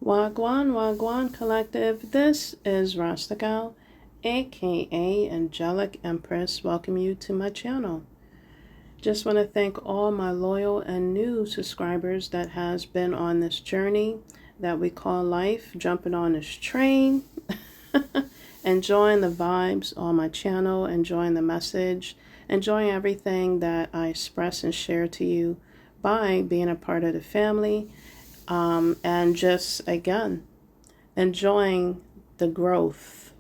Wagwan, Wagwan Collective. This is Rasta Gal, aka Angelic Empress. Welcome you to my channel. Just want to thank all my loyal and new subscribers that has been on this journey that we call life, jumping on this train, enjoying the vibes on my channel, enjoying the message, enjoying everything that I express and share to you by being a part of the family. And just again enjoying the growth.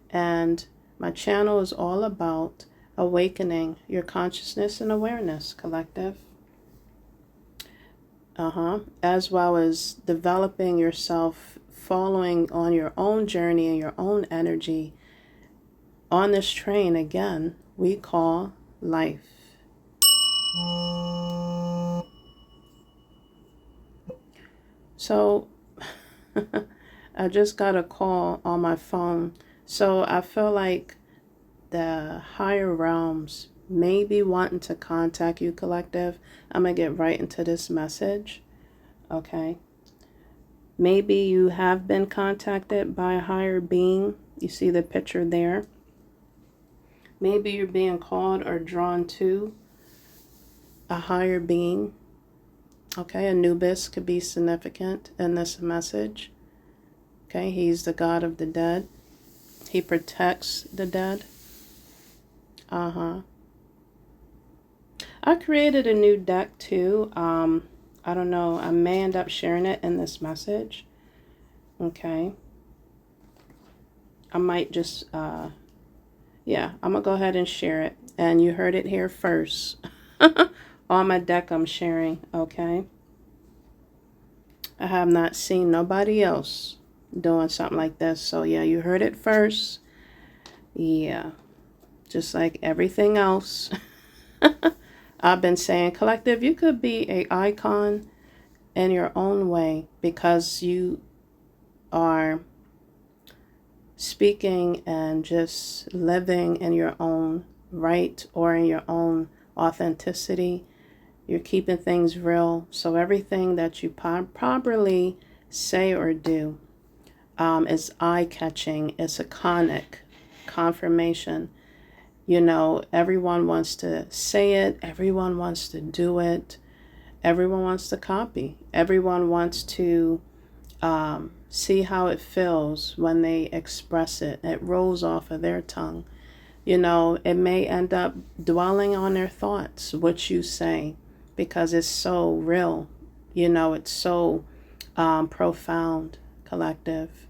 And my channel is all about awakening your consciousness and awareness collective, as well as developing yourself, following on your own journey and your own energy on this train again we call life. So I just got a call on my phone. So I feel like the higher realms may be wanting to contact you, collective. I'm going to get right into this message. Okay. Maybe you have been contacted by a higher being. You see the picture there. Maybe you're being called or drawn to a higher being. Okay, Anubis could be significant in this message. Okay, he's the god of the dead. He protects the dead. I created a new deck too. I don't know. I may end up sharing it in this message. Okay. I might just, yeah, I'm going to go ahead and share it. And you heard it here first. On my deck I'm sharing, okay? I have not seen nobody else doing something like this. So yeah, you heard it first. Yeah. Just like everything else. I've been saying, collective, you could be an icon in your own way because you are speaking and just living in your own right or in your own authenticity. You're keeping things real. So everything that you properly say or do is eye-catching. It's iconic confirmation. You know, everyone wants to say it. Everyone wants to do it. Everyone wants to copy. Everyone wants to see how it feels when they express it. It rolls off of their tongue. You know, it may end up dwelling on their thoughts, what you say, because it's so real. You know, it's so profound, collective.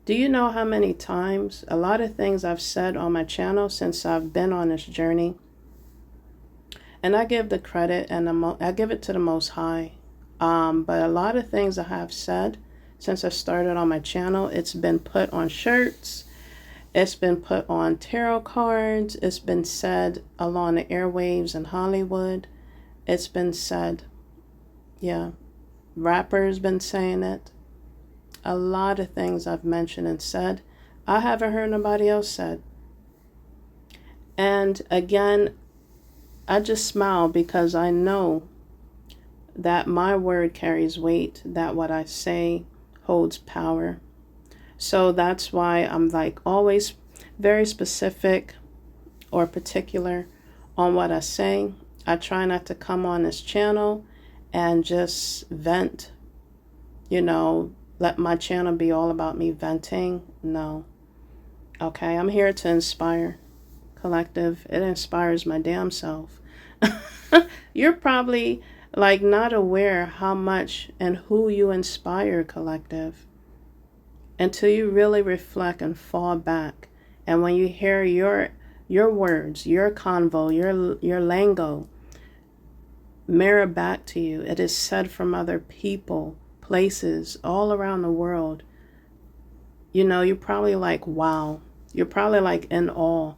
Do you know how many times, a lot of things I've said on my channel since I've been on this journey, and I give the credit and I give it to the Most High. But a lot of things I have said since I started on my channel, it's been put on shirts. It's been put on tarot cards. It's been said along the airwaves in Hollywood. It's been said, yeah, rappers been saying it. A lot of things I've mentioned and said, I haven't heard nobody else said. And again, I just smile because I know that my word carries weight, that what I say holds power. So that's why I'm like always very specific or particular on what I say. I try not to come on this channel and just vent, you know, let my channel be all about me venting. No. Okay, I'm here to inspire, collective. It inspires my damn self. You're probably like not aware how much and who you inspire, collective, until you really reflect and fall back. And when you hear your words, your convo, your lingo mirror back to you, it is said from other people, places all around the world. You know, you're probably like, wow. You're probably like in awe.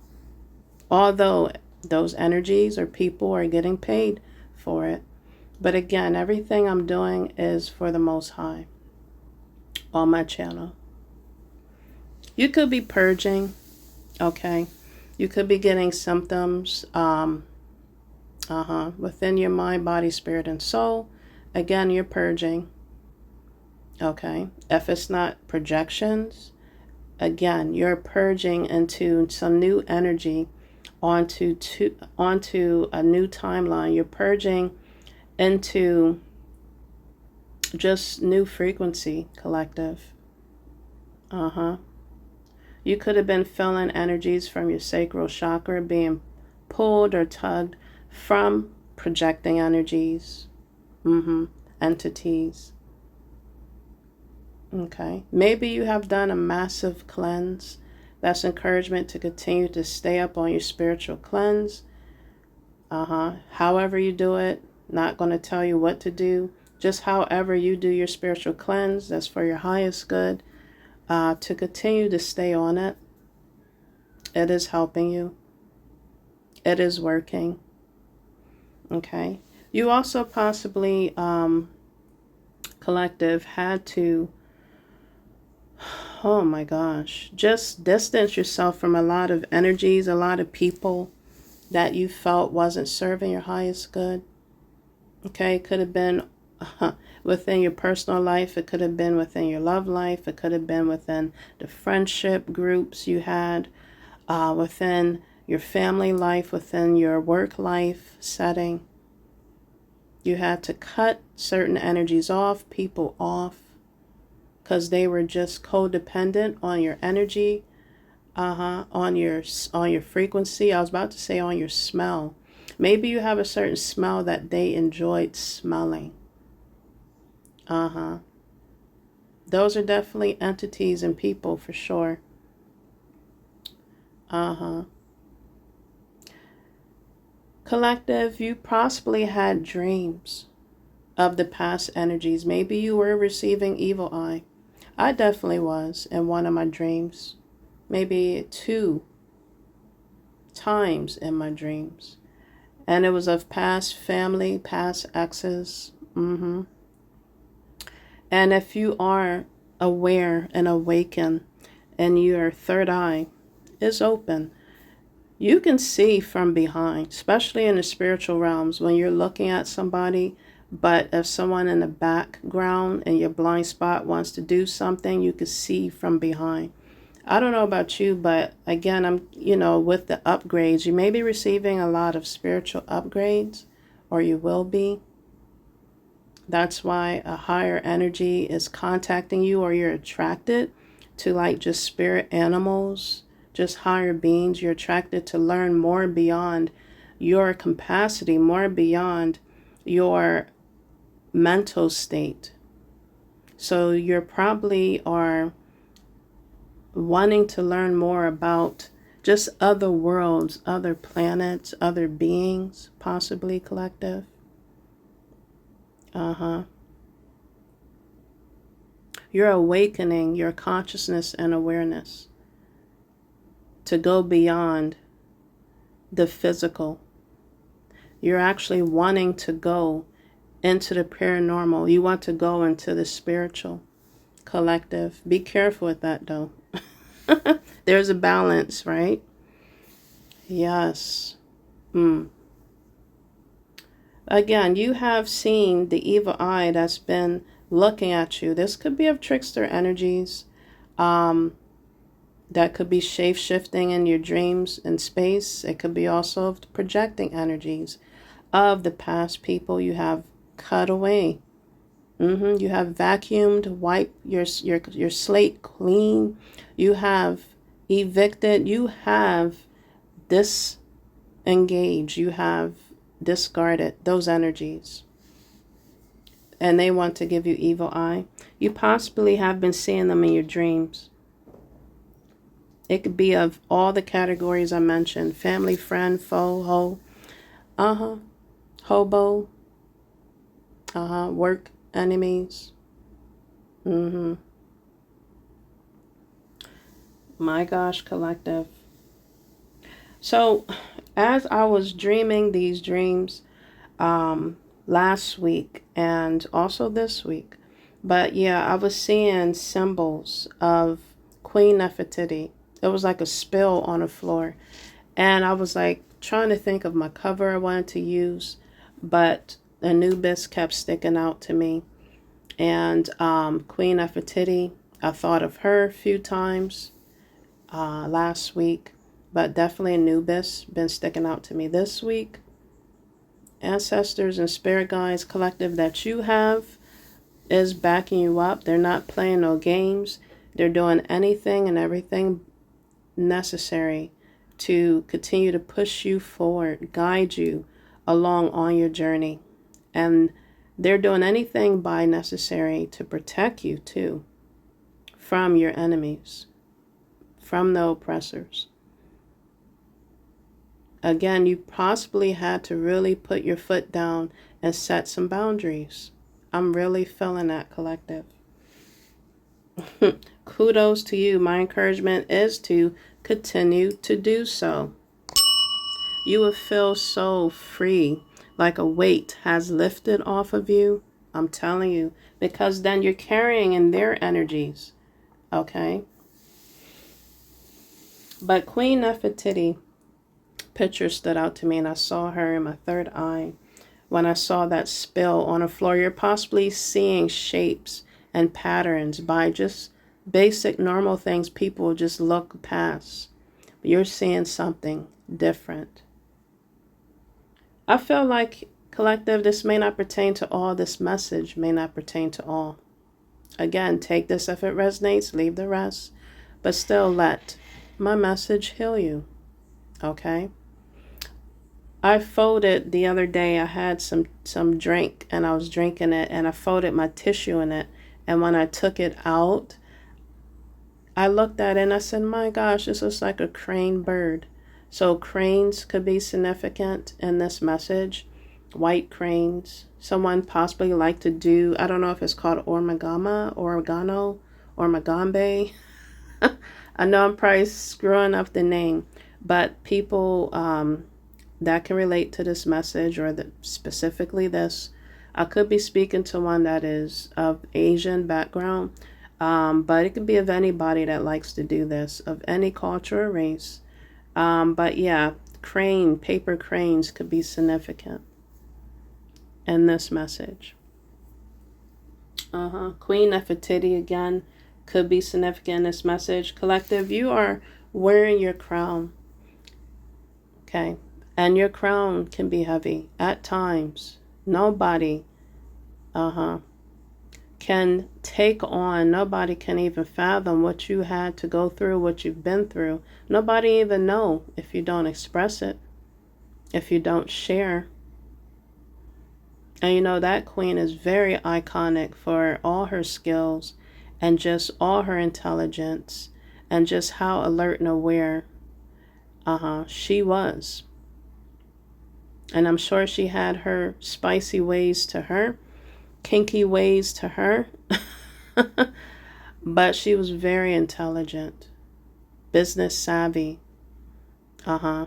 Although those energies or people are getting paid for it. But again, everything I'm doing is for the Most High on my channel. You could be purging, okay? You could be getting symptoms within your mind, body, spirit, and soul. Again, you're purging. Okay. If it's not projections, again, you're purging into some new energy onto a new timeline. You're purging into just new frequency, collective. You could have been feeling energies from your sacral chakra being pulled or tugged from projecting energies, entities. Okay. Maybe you have done a massive cleanse. That's encouragement to continue to stay up on your spiritual cleanse. However you do it, not going to tell you what to do. Just however you do your spiritual cleanse, that's for your highest good. To continue to stay on it. It is helping you. It is working. Okay. You also possibly, collective, had to, oh my gosh, just distance yourself from a lot of energies, a lot of people that you felt wasn't serving your highest good. Okay. It could have been within your personal life. It could have been within your love life. It could have been within the friendship groups you had, within your family life, within your work life setting. You had to cut certain energies off, people off, because they were just codependent on your energy, on your frequency. I was about to say on your smell. Maybe you have a certain smell that they enjoyed smelling. Those are definitely entities and people for sure. Collective, you possibly had dreams of the past energies. Maybe you were receiving evil eye. I definitely was in one of my dreams. Maybe 2 times in my dreams. And it was of past family, past exes. And if you are aware and awakened and your third eye is open, you can see from behind, especially in the spiritual realms when you're looking at somebody. But if someone in the background and your blind spot wants to do something, you can see from behind. I don't know about you, but again, with the upgrades, you may be receiving a lot of spiritual upgrades, or you will be. That's why a higher energy is contacting you, or you're attracted to like just spirit animals, just higher beings. You're attracted to learn more beyond your capacity, more beyond your mental state. So you're probably are wanting to learn more about just other worlds, other planets, other beings, possibly, collective. You're awakening your consciousness and awareness to go beyond the physical. You're actually wanting to go into the paranormal. You want to go into the spiritual, collective. Be careful with that, though. There's a balance, right? Yes. Again, you have seen the evil eye that's been looking at you. This could be of trickster energies. That could be shape-shifting in your dreams in space. It could be also of projecting energies of the past people you have cut away. You have vacuumed, wiped your slate clean. You have evicted. You have disengaged. You have discarded those energies. And they want to give you evil eye. You possibly have been seeing them in your dreams. It could be of all the categories I mentioned: family, friend, foe, hobo, work enemies. My gosh, collective. So, as I was dreaming these dreams last week and also this week, but yeah, I was seeing symbols of Queen Nefertiti. It was like a spill on the floor. And I was like trying to think of my cover I wanted to use, but Anubis kept sticking out to me. And Queen Nefertiti, I thought of her a few times last week, but definitely Anubis been sticking out to me this week. Ancestors and spirit guides collective that you have is backing you up. They're not playing no games. They're doing anything and everything necessary to continue to push you forward, guide you along on your journey. And they're doing anything by necessary to protect you too from your enemies, from the oppressors. Again, you possibly had to really put your foot down and set some boundaries. I'm really feeling that, collective. Kudos to you. My encouragement is to continue to do so. You will feel so free, like a weight has lifted off of you. I'm telling you, because then you're carrying in their energies. Okay? But Queen Nefertiti picture stood out to me, and I saw her in my third eye. When I saw that spill on a floor, you're possibly seeing shapes and patterns by just basic normal things people just look past. But you're seeing something different. I feel like, collective, this may not pertain to all. This message may not pertain to all. Again, take this if it resonates, leave the rest. But still let my message heal you. Okay? I folded the other day. I had some drink and I was drinking it, and I folded my tissue in it. And when I took it out, I looked at it and I said, my gosh, this looks like a crane bird. So cranes could be significant in this message. White cranes. Someone possibly like to do, I don't know if it's called origami, oregano, or magambe. I know I'm probably screwing up the name, but people that can relate to this message, or specifically this, I could be speaking to one that is of Asian background, but it could be of anybody that likes to do this, of any culture or race. But yeah, paper cranes could be significant in this message. Queen Nefertiti again could be significant in this message. Collective, you are wearing your crown. Okay. And your crown can be heavy at times. Nobody can take on, nobody can even fathom what you had to go through, what you've been through. Nobody even know if you don't express it, if you don't share. And you know, that queen is very iconic for all her skills and just all her intelligence and just how alert and aware she was. And I'm sure she had her spicy ways to her, kinky ways to her. But she was very intelligent, business savvy.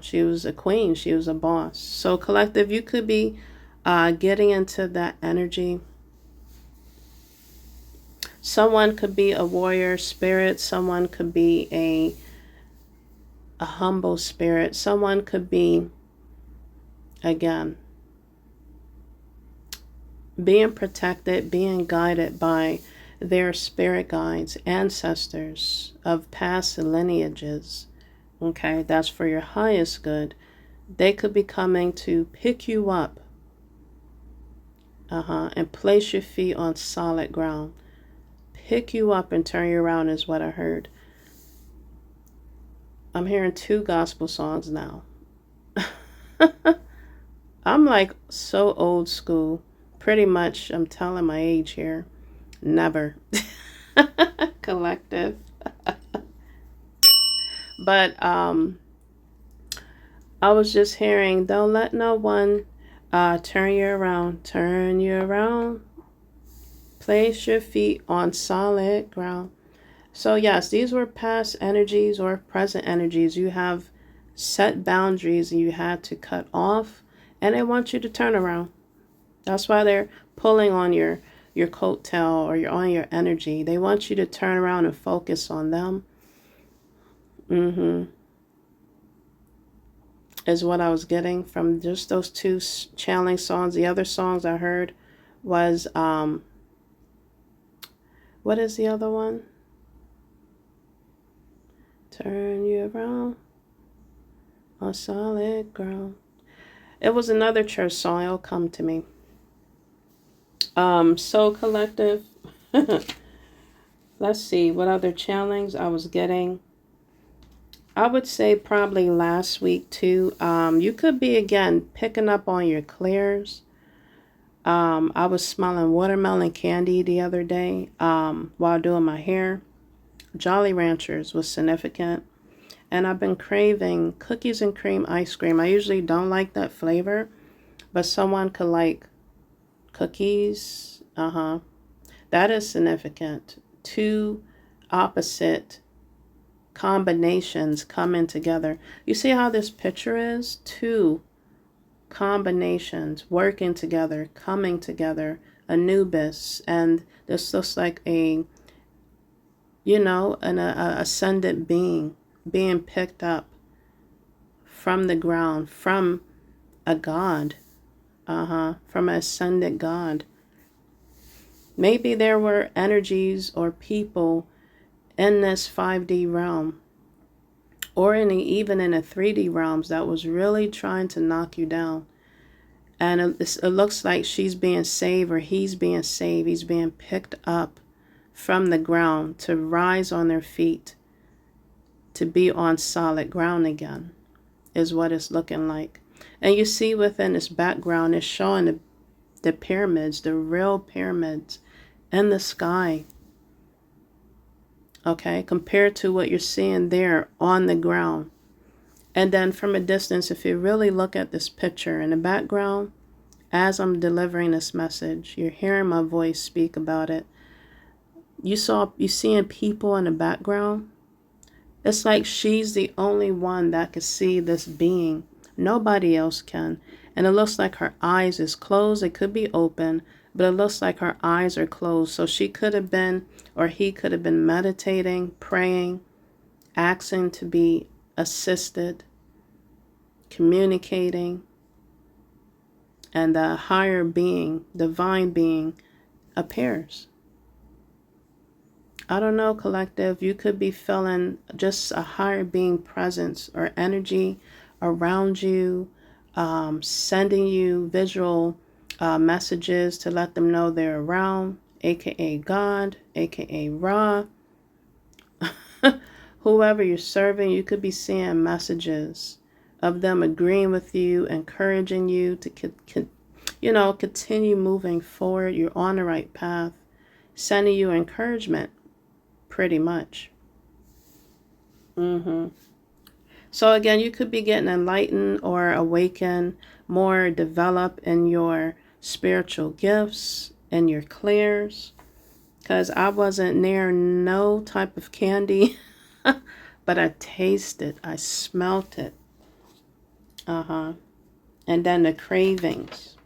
She was a queen. She was a boss. So collective, you could be getting into that energy. Someone could be a warrior spirit. Someone could be a humble spirit. Someone could be, again, being protected, being guided by their spirit guides, ancestors of past lineages. Okay, that's for your highest good. They could be coming to pick you up and place your feet on solid ground. Pick you up and turn you around is what I heard. I'm hearing 2 gospel songs now. I'm like so old school. Pretty much, I'm telling my age here. Never. Collective. But I was just hearing, don't let no one turn you around. Turn you around. Place your feet on solid ground. So yes, these were past energies or present energies. You have set boundaries and you had to cut off, and they want you to turn around. That's why they're pulling on your coattail or on your energy. They want you to turn around and focus on them. Is what I was getting from just those 2 channeling songs. The other songs I heard was What is the other one? Turn you around on solid ground. It was another church song. It'll come to me. Soul Collective. Let's see what other challenge I was getting. I would say probably last week too. You could be again picking up on your clears. I was smelling watermelon candy the other day while doing my hair. Jolly Ranchers was significant. And I've been craving cookies and cream ice cream. I usually don't like that flavor, but someone could like cookies. That is significant. Two opposite combinations coming together. You see how this picture is? Two combinations working together, coming together. Anubis, and this looks like an ascendant being picked up from the ground, from a god, from an ascended god. Maybe there were energies or people in this 5D realm, or even in a 3D realms that was really trying to knock you down. And it looks like she's being saved, or he's being saved. He's being picked up from the ground to rise on their feet, to be on solid ground again, is what it's looking like. And you see within this background, it's showing the pyramids, the real pyramids in the sky. Okay, compared to what you're seeing there on the ground. And then from a distance, if you really look at this picture in the background, as I'm delivering this message, you're hearing my voice speak about it. You seeing people in the background. It's like she's the only one that could see this being. Nobody else can. And it looks like her eyes is closed. It could be open, but it looks like her eyes are closed. So she could have been, or he could have been meditating, praying, asking to be assisted, communicating, and the higher being, divine being, appears. I don't know, collective. You could be feeling just a higher being presence or energy around you, sending you visual messages to let them know they're around, aka God, aka Ra. Whoever you're serving, you could be seeing messages of them agreeing with you, encouraging you to continue moving forward. You're on the right path, sending you encouragement, pretty much. So again, you could be getting enlightened or awakened, more developed in your spiritual gifts and your clears. Because I wasn't near no type of candy, but I tasted, I smelt it. And then the cravings.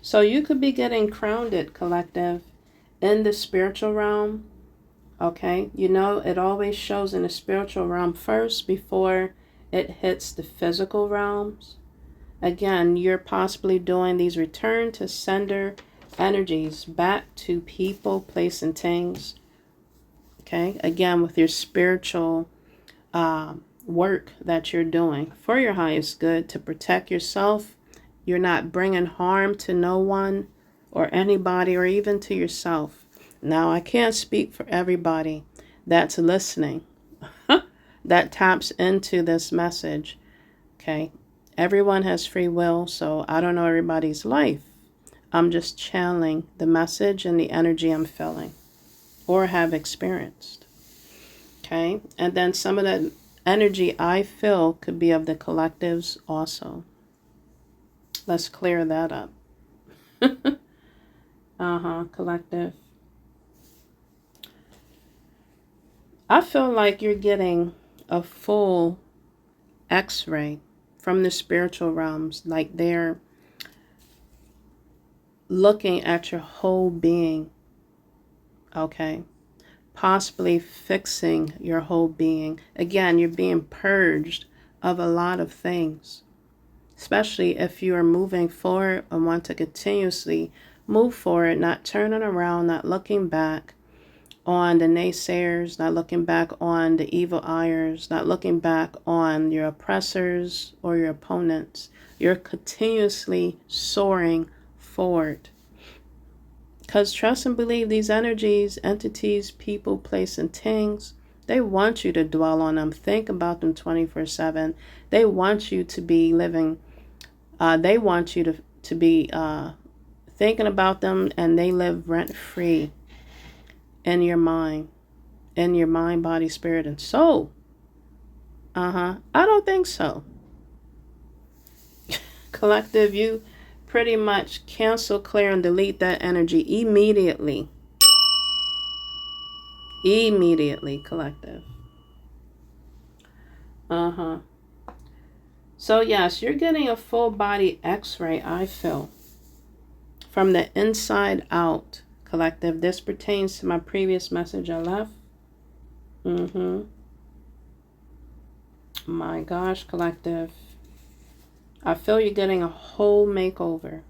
So you could be getting crowned, collective, in the spiritual realm. Okay, it always shows in the spiritual realm first before it hits the physical realms. Again, you're possibly doing these return to sender energies back to people, place, and things. Okay, again, with your spiritual work that you're doing for your highest good, to protect yourself. You're not bringing harm to no one or anybody, or even to yourself. Now, I can't speak for everybody that's listening, that taps into this message. Okay, everyone has free will, so I don't know everybody's life. I'm just channeling the message and the energy I'm feeling or have experienced. Okay, and then some of the energy I feel could be of the collectives also. Let's clear that up. Collective. I feel like you're getting a full x-ray from the spiritual realms, like they're looking at your whole being. Okay, possibly fixing your whole being. Again, you're being purged of a lot of things, especially if you are moving forward and want to continuously move forward, not turning around, not looking back on the naysayers, not looking back on the evil eyers, not looking back on your oppressors or your opponents. You're continuously soaring forward. Because trust and believe these energies, entities, people, place, and things, they want you to dwell on them. Think about them 24/7. They want you to be living. They want you to be thinking about them, and they live rent free in your mind, body, spirit, and soul. I don't think so. Collective, you pretty much cancel, clear, and delete that energy immediately. Immediately, collective. So yes, you're getting a full body x-ray, I feel. From the inside out, collective. This pertains to my previous message I left. My gosh, collective. I feel you're getting a whole makeover.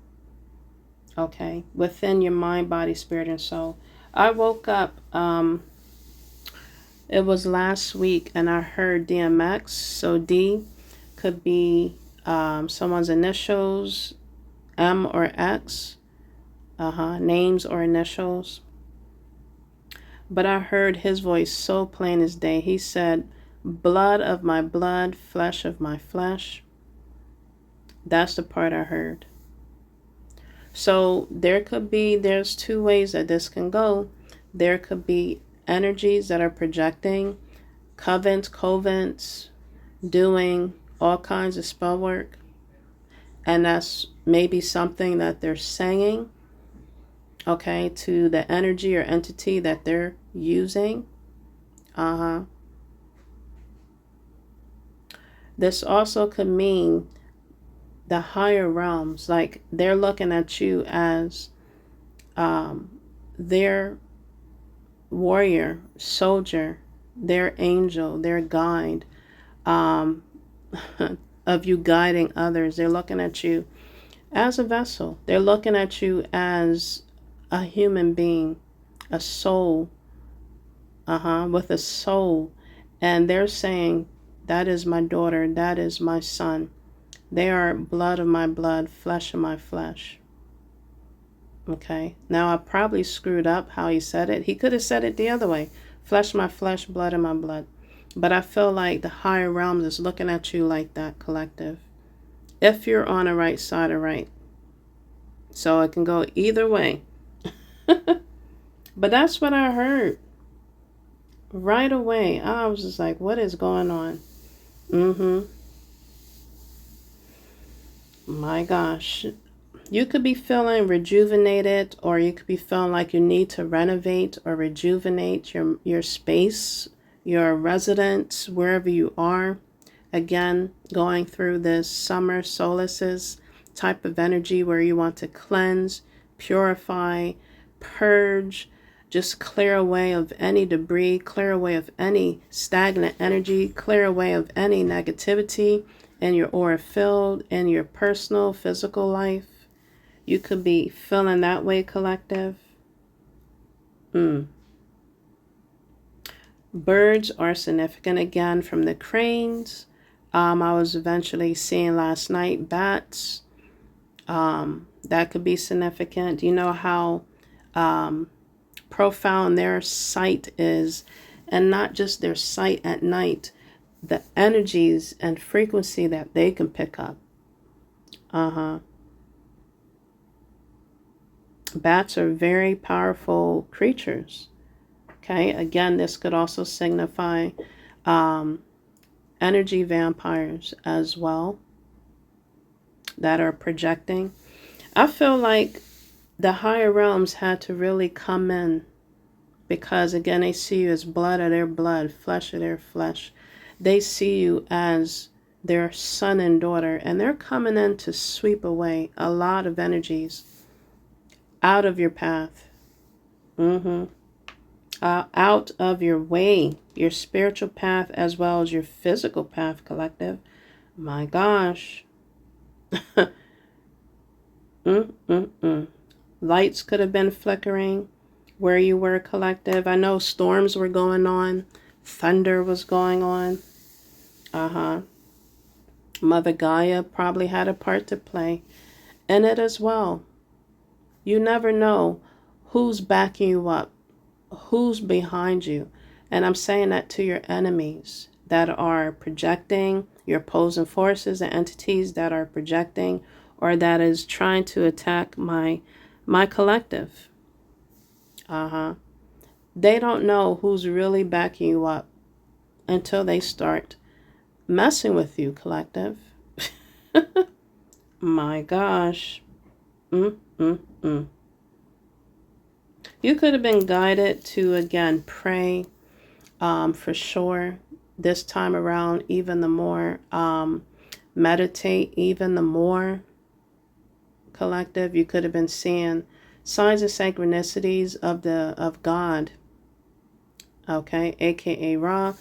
Okay, within your mind, body, spirit, and soul. I woke up, it was last week, and I heard DMX. So D could be someone's initials, M or X, names or initials. But I heard his voice so plain as day. He said, blood of my blood, flesh of my flesh. That's the part I heard. So there's two ways that this can go. There could be energies that are projecting, covens, doing all kinds of spell work. And that's maybe something that they're saying, okay, to the energy or entity that they're using. This also could mean the higher realms, like they're looking at you as their warrior, soldier, their angel, their guide, of you guiding others. They're looking at you as a vessel. They're looking at you as a human being, a soul, with a soul. And they're saying, that is my daughter, that is my son. They are blood of my blood, flesh of my flesh. Okay, now I probably screwed up how he said it. He could have said it the other way. Flesh of my flesh, blood of my blood. But I feel like the higher realms is looking at you like that, collective. If you're on the right side of right. So it can go either way. But that's what I heard. Right away. I was just like, what is going on? My gosh. You could be feeling rejuvenated, or you could be feeling like you need to renovate or rejuvenate your space, your residence, wherever you are. Again, going through this summer solstice type of energy where you want to cleanse, purify, purge, just clear away of any debris, clear away of any stagnant energy, clear away of any negativity in your aura field, in your personal, physical life. You could be feeling that way, collective. Birds are significant again, from the cranes. I was eventually seeing last night bats. That could be significant. You know how profound their sight is, and not just their sight at night, the energies and frequency that they can pick up. Bats are very powerful creatures. Okay, again, this could also signify energy vampires as well that are projecting. I feel like the higher realms had to really come in, because again, they see you as blood of their blood, flesh of their flesh. They see you as their son and daughter, and they're coming in to sweep away a lot of energies out of your path. Out of your way, your spiritual path as well as your physical path, collective. My gosh. Lights could have been flickering where you were, collective. I know storms were going on. Thunder was going on. Mother Gaia probably had a part to play in it as well. You never know who's backing you up, who's behind you. And I'm saying that to your enemies that are projecting, your opposing forces and entities that are projecting or that is trying to attack my collective. They don't know who's really backing you up until they start messing with you, collective. My gosh. You could have been guided to, again, pray for sure. This time around, even the more, meditate even the more, collective. You could have been seeing signs and synchronicities of God, okay, aka Ra,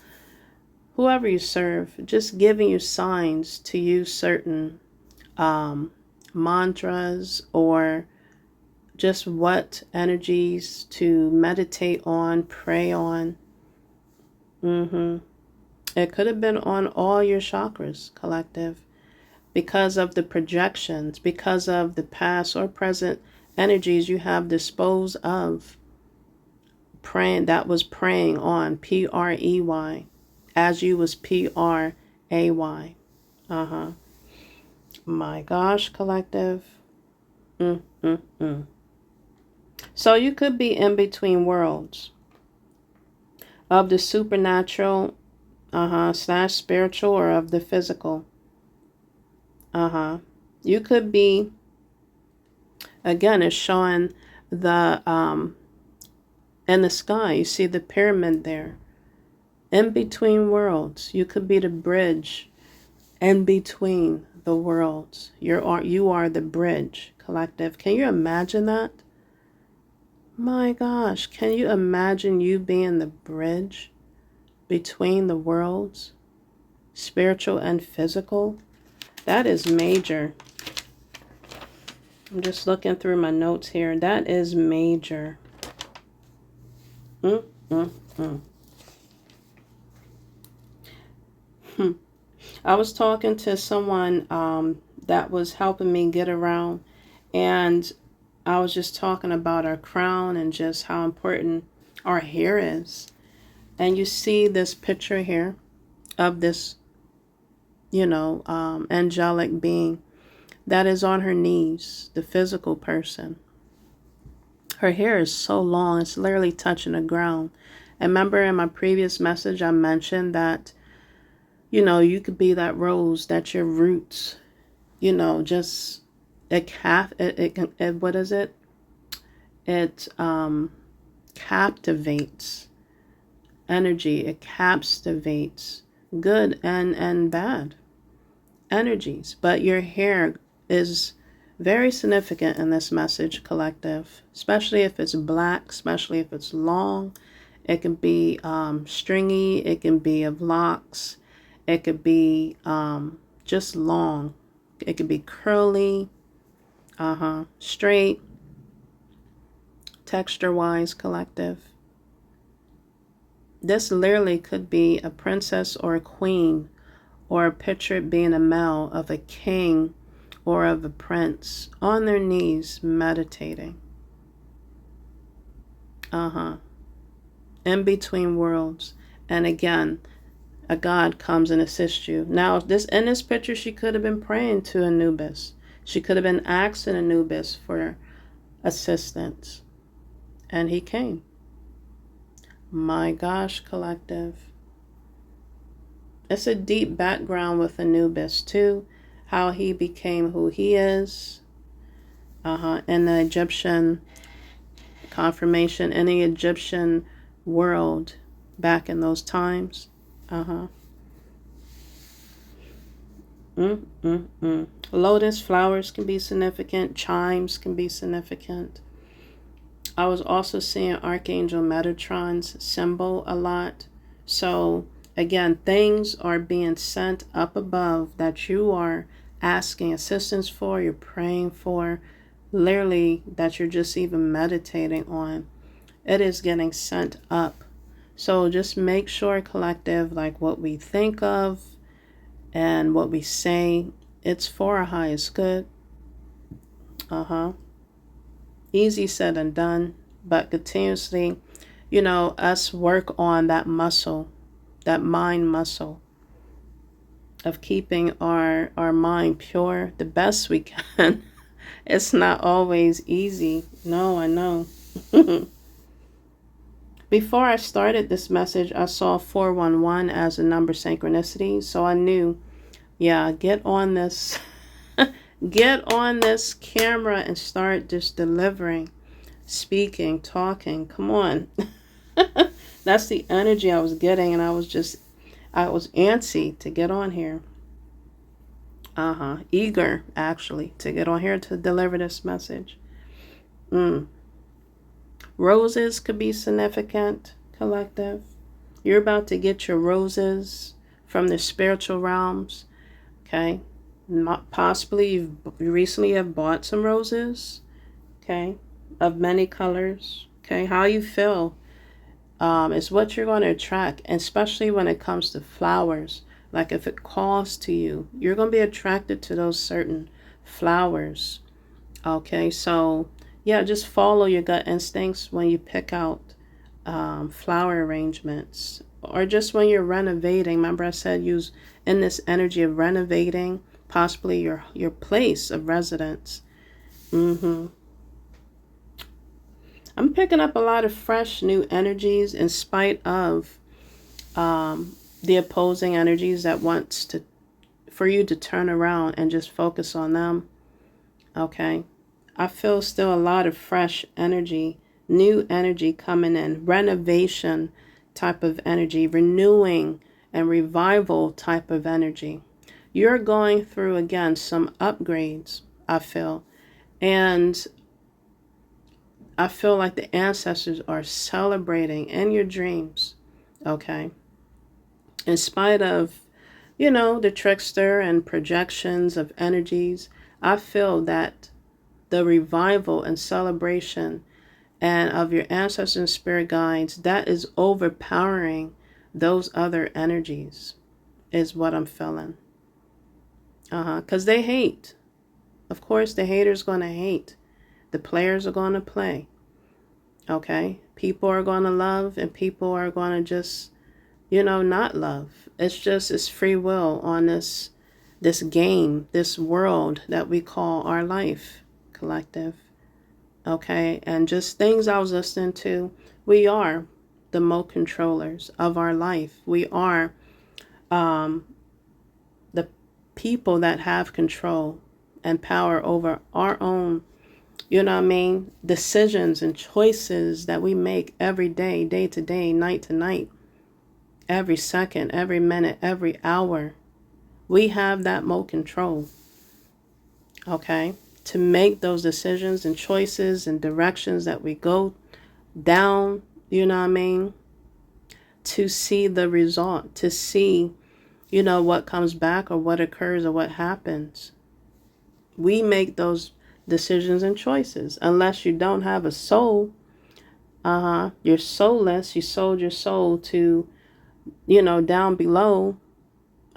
whoever you serve, just giving you signs to use certain mantras or just what energies to meditate on, pray on. It could have been on all your chakras, collective, because of the projections, because of the past or present energies you have disposed of. Praying, that was praying on, Prey, as you was Pray. My gosh, collective. So you could be in between worlds of the supernatural, / spiritual, or of the physical. You could be, again, it's showing the in the sky. You see the pyramid there. In between worlds. You could be the bridge in between the worlds. You are the bridge, collective. Can you imagine that? My gosh, can you imagine you being the bridge between the worlds, spiritual and physical? That is major. I'm just looking through my notes here. That is major. I was talking to someone that was helping me get around, and I was just talking about our crown and just how important our hair is. And you see this picture here of this, angelic being that is on her knees, the physical person. Her hair is so long, it's literally touching the ground. And remember in my previous message, I mentioned that, you could be that rose, that your roots, just what is it? It captivates energy. It captivates good and bad energies. But your hair is very significant in this message, collective, especially if it's black, especially if it's long. It can be stringy. It can be of locks. It could be just long. It could be curly, straight, texture-wise, collective. This literally could be a princess or a queen, or a picture being a male of a king or of a prince on their knees meditating. In between worlds. And again, a god comes and assists you. Now, in this picture, she could have been praying to Anubis. She could have been asking Anubis for assistance. And he came. My gosh, collective. It's a deep background with Anubis, too. How he became who he is. In the Egyptian confirmation, in the Egyptian world back in those times. Lotus flowers can be significant. Chimes can be significant. I was also seeing Archangel Metatron's symbol a lot. So again, things are being sent up above that you are asking assistance for, you're praying for, literally that you're just even meditating on, it is getting sent up. So just make sure, collective, like what we think of and what we say, it's for our highest good. Easy said and done, but continuously, us work on that muscle, that mind muscle of keeping our mind pure the best we can. It's not always easy. No, I know. Before I started this message, I saw 411 as a number synchronicity. So I knew, yeah, get on this, get on this camera and start just delivering, speaking, talking. Come on. That's the energy I was getting. And I was antsy to get on here. Eager, actually, to get on here to deliver this message. Roses could be significant, collective. You're about to get your roses from the spiritual realms, okay? Possibly you recently have bought some roses, okay, of many colors, okay? How you feel is what you're going to attract, especially when it comes to flowers. Like if it calls to you, you're going to be attracted to those certain flowers, okay? So yeah, just follow your gut instincts when you pick out flower arrangements, or just when you're renovating. Remember I said use in this energy of renovating possibly your place of residence. I'm picking up a lot of fresh new energies in spite of the opposing energies that wants for you to turn around and just focus on them. Okay, I feel still a lot of fresh energy, new energy coming in, renovation type of energy, renewing and revival type of energy. You're going through, again, some upgrades, I feel. And I feel like the ancestors are celebrating in your dreams, okay? In spite of, the trickster and projections of energies, I feel that the revival and celebration and of your ancestors and spirit guides, that is overpowering those other energies, is what I'm feeling. Because they hate. Of course, the hater's going to hate. The players are going to play. Okay? People are going to love and people are going to just, not love. It's free will on this game, this world that we call our life, collective. Okay? And just things I was listening to, we are the remote controllers of our life. We are the people that have control and power over our own, decisions and choices that we make every day, day to day, night to night, every second, every minute, every hour. We have that remote control, okay, to make those decisions and choices and directions that we go down, to see the result, to see, what comes back or what occurs or what happens. We make those decisions and choices. Unless you don't have a soul, you're soulless, you sold your soul to, down below,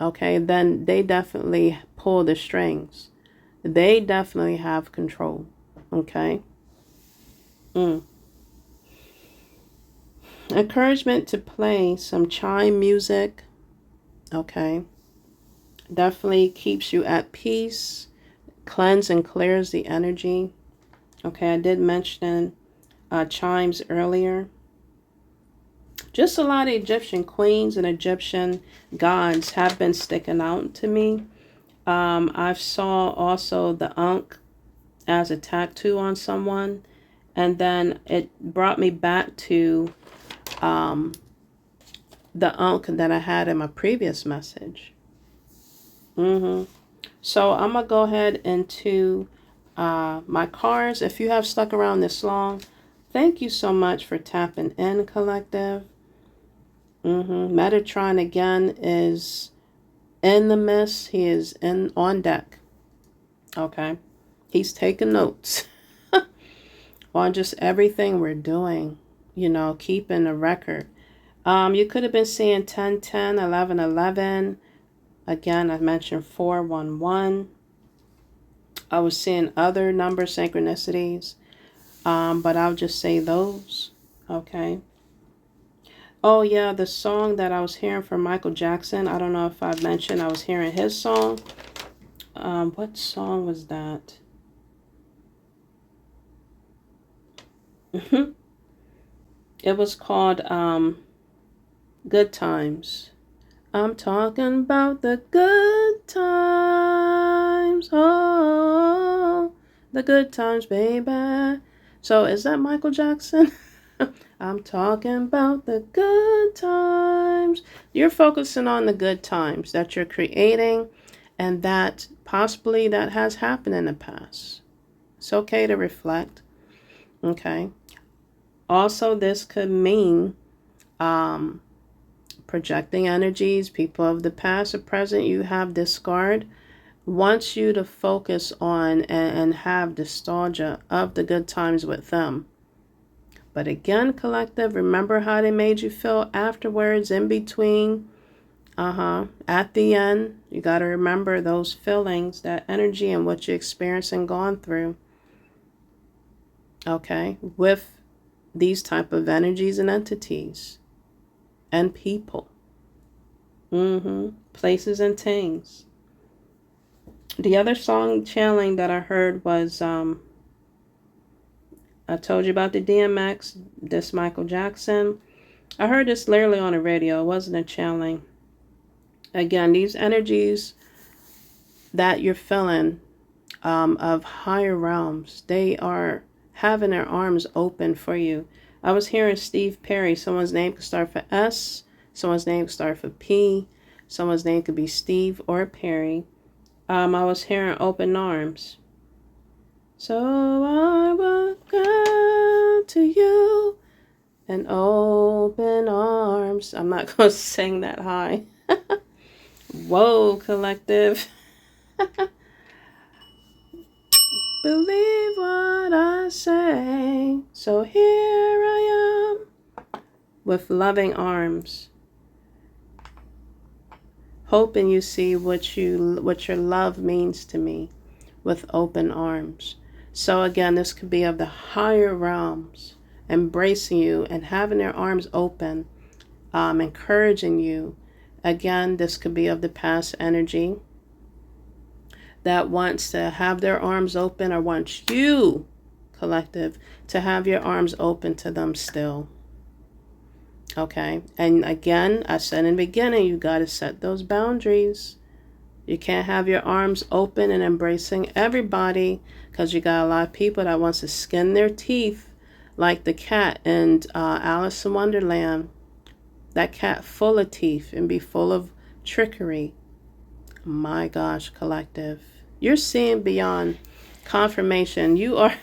okay, then they definitely pull the strings. They definitely have control, okay? Encouragement to play some chime music, okay? Definitely keeps you at peace, cleanse and clears the energy. Okay, I did mention chimes earlier. Just a lot of Egyptian queens and Egyptian gods have been sticking out to me. I saw also the Ankh as a tattoo on someone, and then it brought me back to the Ankh that I had in my previous message. So I'm going to go ahead into my cards. If you have stuck around this long, thank you so much for tapping in, collective. Metatron again is in the mist. He is on deck. Okay. He's taking notes. on just everything we're doing, keeping a record. You could have been seeing 10, 10, 11, 11. Again, I mentioned 4, 1, 1. I was seeing other number synchronicities, but I'll just say those. Okay. Oh, yeah, the song that I was hearing from Michael Jackson. I don't know if I mentioned I was hearing his song. What song was that? It was called Good Times. I'm talking about the good times. Oh, the good times, baby. So is that Michael Jackson? I'm talking about the good times. You're focusing on the good times that you're creating and that possibly that has happened in the past. It's okay to reflect. Okay. Also, this could mean projecting energies, people of the past or present you have discarded, wants you to focus on and have nostalgia of the good times with them. But again, collective, remember how they made you feel afterwards, in between, at the end. You got to remember those feelings, that energy and what you experienced and gone through. Okay, with these type of energies and entities and people, places and things. The other song channeling that I heard was I told you about the DMX, this Michael Jackson. I heard this literally on the radio. It wasn't a channeling. Again, these energies that you're feeling of higher realms, they are having their arms open for you. I was hearing Steve Perry. Someone's name could start for S. Someone's name could start for P. Someone's name could be Steve or Perry. I was hearing open arms. So I will come to you in open arms. I'm not going to sing that high. Whoa, collective. Believe what I say. So here I am with loving arms, hoping you see what your love means to me with open arms. So again, this could be of the higher realms embracing you and having their arms open, encouraging you. Again, this could be of the past energy that wants to have their arms open or wants you, collective, to have your arms open to them still. Okay? And again, I said in the beginning, you got to set those boundaries. You can't have your arms open and embracing everybody because you got a lot of people that wants to skin their teeth like the cat in Alice in Wonderland. That cat full of teeth and be full of trickery. My gosh, collective. You're seeing beyond confirmation. You are...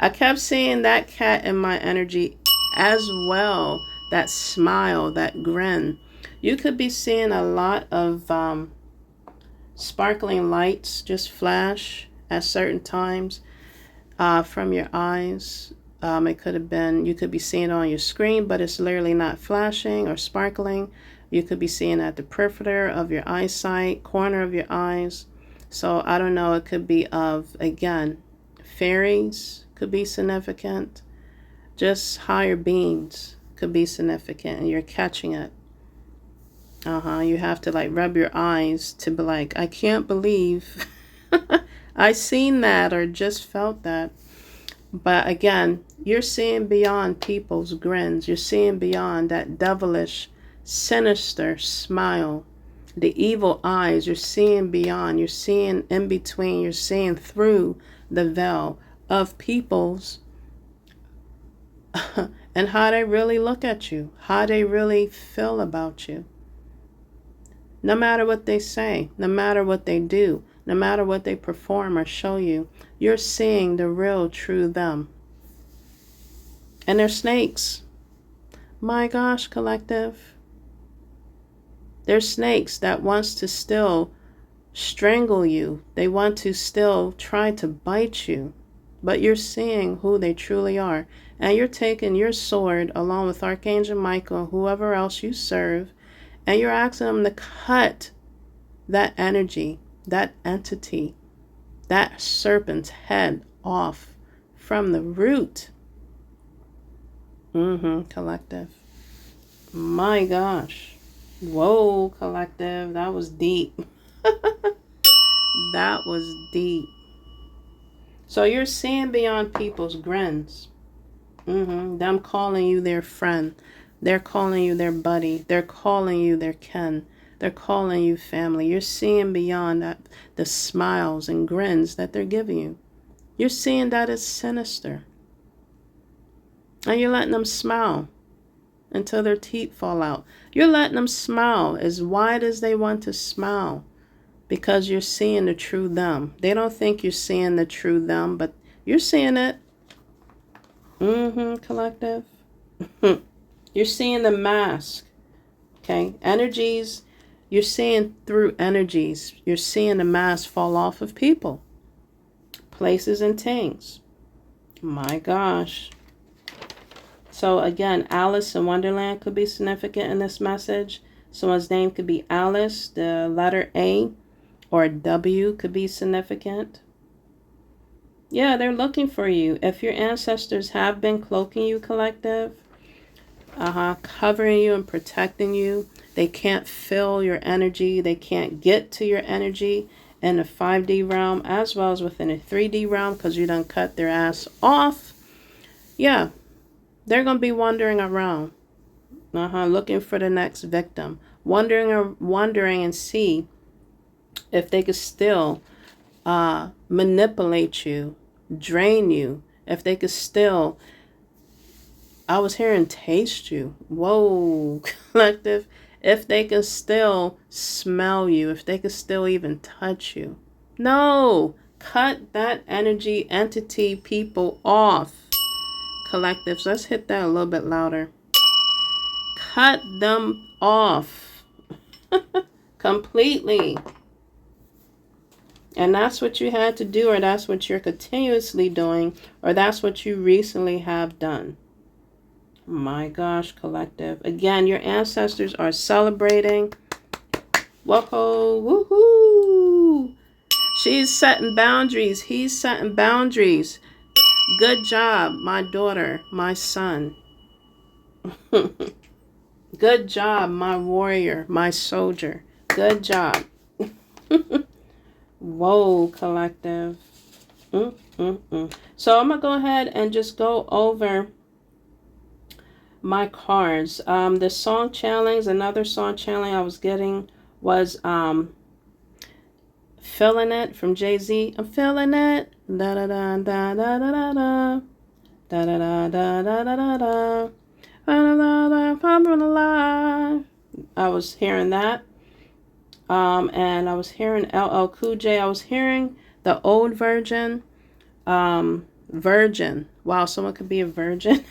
I kept seeing that cat in my energy as well. That smile, that grin. You could be seeing a lot of sparkling lights just flash at certain times from your eyes. It could have been, you could be seeing it on your screen, but it's literally not flashing or sparkling. You could be seeing at the periphery of your eyesight, corner of your eyes. So I don't know, it could be of, again, fairies could be significant. Just higher beings could be significant and you're catching it. You have to like rub your eyes to be like, I can't believe I seen that or just felt that. But again, you're seeing beyond people's grins. You're seeing beyond that devilish, sinister smile, the evil eyes. You're seeing beyond. You're seeing in between. You're seeing through the veil of people's and how they really look at you, how they really feel about you. No matter what they say, no matter what they do, no matter what they perform or show you, you're seeing the real, true them. And they're snakes. My gosh, collective. They're snakes that wants to still strangle you. They want to still try to bite you. but you're seeing who they truly are. And you're taking your sword along with Archangel Michael and whoever else you serve, and you're asking them to cut that energy, that entity, that serpent's head off from the root. Collective. My gosh. Whoa, collective. That was deep. That was deep. So you're seeing beyond people's grins. Them calling you their friend. They're calling you their buddy. They're calling you their kin. They're calling you family. You're seeing beyond that, the smiles and grins that they're giving you. You're seeing that it's sinister. And you're letting them smile until their teeth fall out. You're letting them smile as wide as they want to smile because you're seeing the true them. They don't think you're seeing the true them, but you're seeing it. Collective. You're seeing the mask. Okay? Energies. You're seeing through energies. You're seeing the mask fall off of people, places, and things. My gosh. So again, Alice in Wonderland could be significant in this message. Someone's name could be Alice. The letter A or W could be significant. Yeah, they're looking for you. If your ancestors have been cloaking you, collective, covering you and protecting you, they can't feel your energy. They can't get to your energy in the 5D realm as well as within the 3D realm because you done cut their ass off. Yeah, they're going to be wandering around, looking for the next victim, wondering and see if they could still manipulate you, drain you, if they could still, I was hearing taste you. Whoa, collective. If they could still smell you, if they could still even touch you. No, cut that energy, entity, people off. Collectives, let's hit that a little bit louder. Cut them off completely. And that's what you had to do, or that's what you're continuously doing, or that's what you recently have done. My gosh, collective. Again, your ancestors are celebrating. Whoa, woohoo. She's setting boundaries. He's setting boundaries. Good job, my daughter, my son. Good job, my warrior, my soldier. Good job. Whoa, collective. So I'm going to go ahead and just go over my cards. The song challenge, another song challenge I was getting was Feeling It from Jay-Z. I'm feeling it. Da da da da da da da. Da da da da da da da. I was hearing that. And I was hearing LL Cool J. I was hearing the old virgin. Virgin. Wow, someone could be a virgin.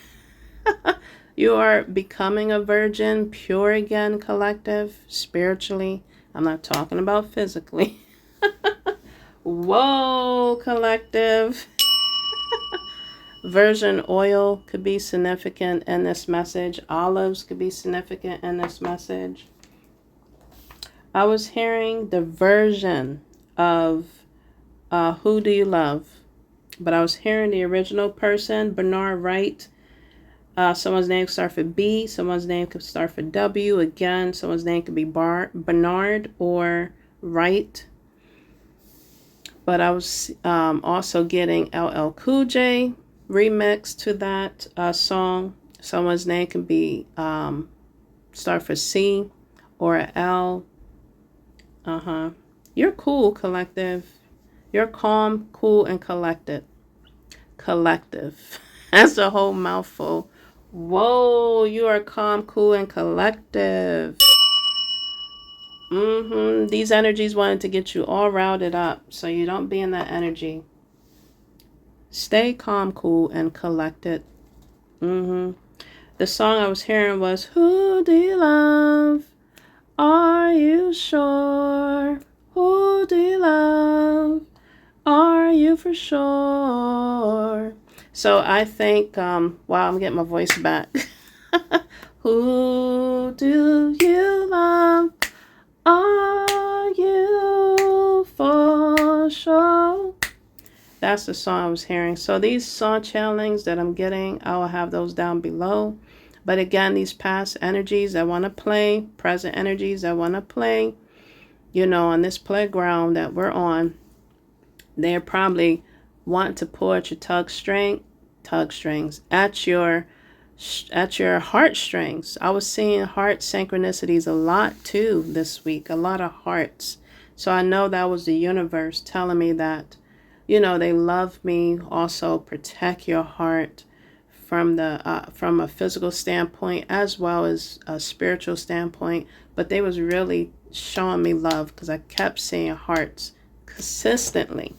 You are becoming a virgin, pure again, collective, spiritually. I'm not talking about physically. Whoa, collective. Virgin oil could be significant in this message. Olives could be significant in this message. I was hearing the version of Who Do You Love? But I was hearing the original person, Bernard Wright. Someone's name could start for B. Someone's name could start for W. Again, someone's name could be Bernard or Wright. But I was also getting LL Cool J remix to that song. Someone's name could be start for C or a L. You're cool, collective. You're calm, cool, and collected. Collective. That's a whole mouthful. Whoa, you are calm, cool, and collective. These energies wanted to get you all routed up so you don't be in that energy. Stay calm, cool, and collected. The song I was hearing was Who Do You Love? Are you sure? Who do you love? Are you for sure? So I think, wow, I'm getting my voice back. Who do you love? Are you for sure? That's the song I was hearing. So these song channelings that I'm getting, I will have those down below. But again, these past energies that want to play, present energies that want to play, you know, on this playground that we're on, they're probably want to pull at your tug strings at your heartstrings. I was seeing heart synchronicities a lot too this week, a lot of hearts. So I know that was the universe telling me that, you know, they love me. Also protect your heart from a physical standpoint as well as a spiritual standpoint. But they was really showing me love because I kept seeing hearts consistently.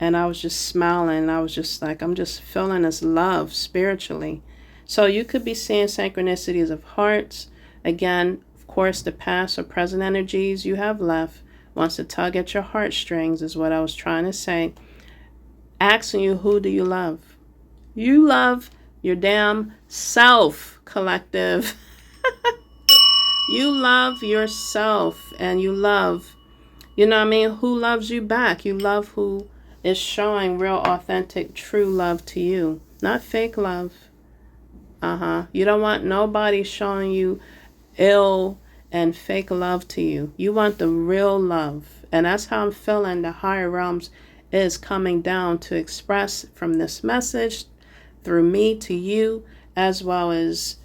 And I was just smiling. I was just like, I'm just feeling this love spiritually. So you could be seeing synchronicities of hearts. Again, of course, the past or present energies you have left wants to tug at your heartstrings is what I was trying to say. Asking you, who do you love? You love your damn self, collective. You love yourself, and you love, you know what I mean, who loves you back. You love who is showing real, authentic, true love to you, not fake love. You don't want nobody showing you ill and fake love to you. You want the real love. And that's how I'm feeling the higher realms is coming down to express from this message through me to you, as well as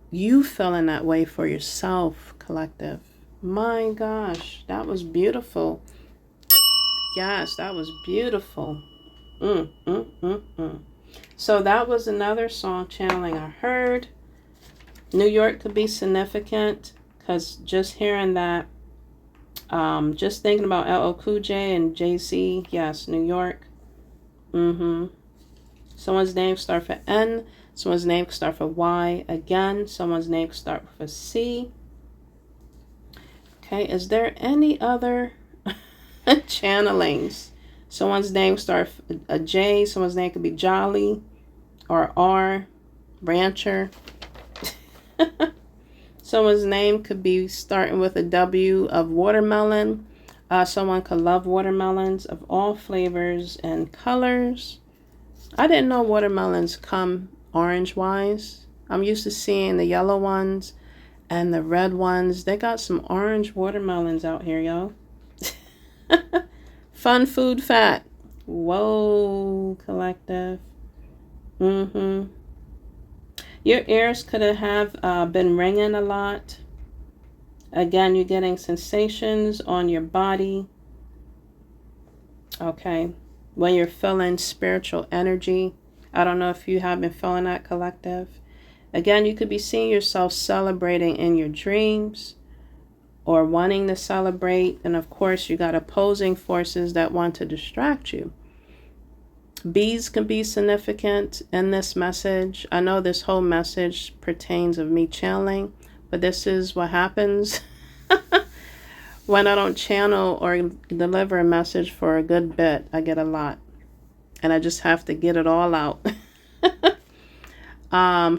you feeling that way for yourself, collective. My gosh, that was beautiful. Yes, that was beautiful. Mm, mm, mm, mm. So that was another song channeling I heard. New York could be significant because just hearing that, just thinking about LL Cool J and Jay-Z, yes, New York. Someone's name start for N. Someone's name could start for Y. Again, someone's name could start with a C. Okay, is there any other channelings? Someone's name starts a J. Someone's name could be Jolly or R. Rancher. Someone's name could be starting with a W of watermelon. Someone could love watermelons of all flavors and colors. I didn't know watermelons come orange-wise. I'm used to seeing the yellow ones and the red ones. They got some orange watermelons out here, y'all. Fun food fact. Whoa, collective. Your ears could have been ringing a lot. Again, you're getting sensations on your body. Okay. When you're feeling spiritual energy. I don't know if you have been feeling that, collective. Again, you could be seeing yourself celebrating in your dreams or wanting to celebrate. And of course, you got opposing forces that want to distract you. Bees can be significant in this message. I know this whole message pertains of me channeling, but this is what happens when I don't channel or deliver a message for a good bit. I get a lot, and I just have to get it all out.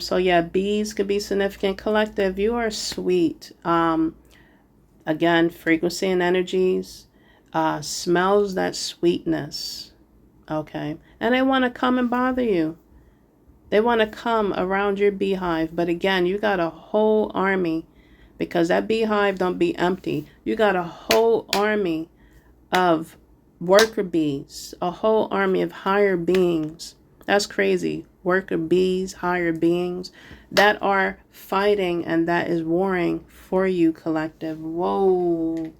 So yeah, bees could be significant. Collective, you are sweet. Again, frequency and energies, smells that sweetness. Okay. And they want to come and bother you. They want to come around your beehive. But again, you got a whole army, because that beehive don't be empty. You got a whole army of worker bees, a whole army of higher beings. That's crazy. Worker bees, higher beings that are fighting and that is warring for you, collective. Whoa.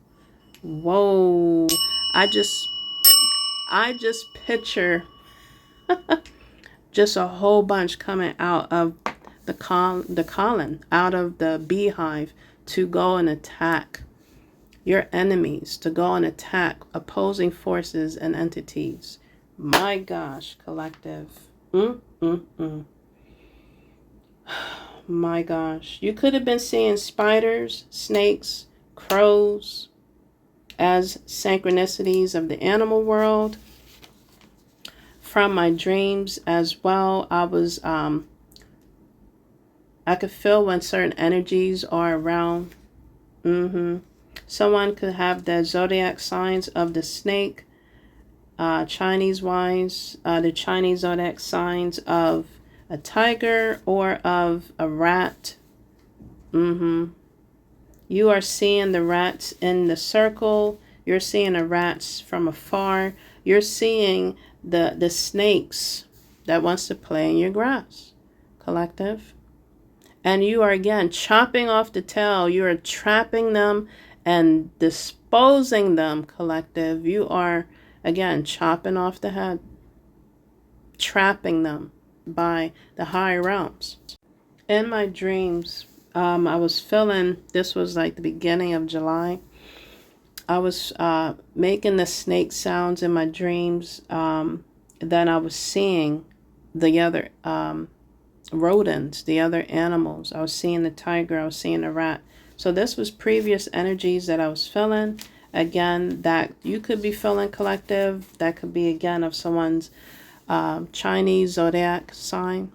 Whoa. I just picture just a whole bunch coming out of the colony, out of the beehive to go and attack your enemies, to go and attack opposing forces and entities. My gosh, collective. My gosh. You could have been seeing spiders, snakes, crows, as synchronicities of the animal world. From my dreams as well, I could feel when certain energies are around. Someone could have the zodiac signs of the snake, Chinese-wise, the Chinese zodiac signs of a tiger or of a rat. You are seeing the rats in the circle. You're seeing the rats from afar. You're seeing the snakes that wants to play in your grass, collective. And you are, again, chopping off the tail. You are trapping them and disposing them, collective. You are, again, chopping off the head, trapping them by the higher realms. In my dreams, I was feeling, this was like the beginning of July. I was making the snake sounds in my dreams. Then I was seeing the other rodents, the other animals. I was seeing the tiger. I was seeing the rat. So this was previous energies that I was feeling. Again, that you could be feeling, collective. That could be, again, of someone's Chinese zodiac sign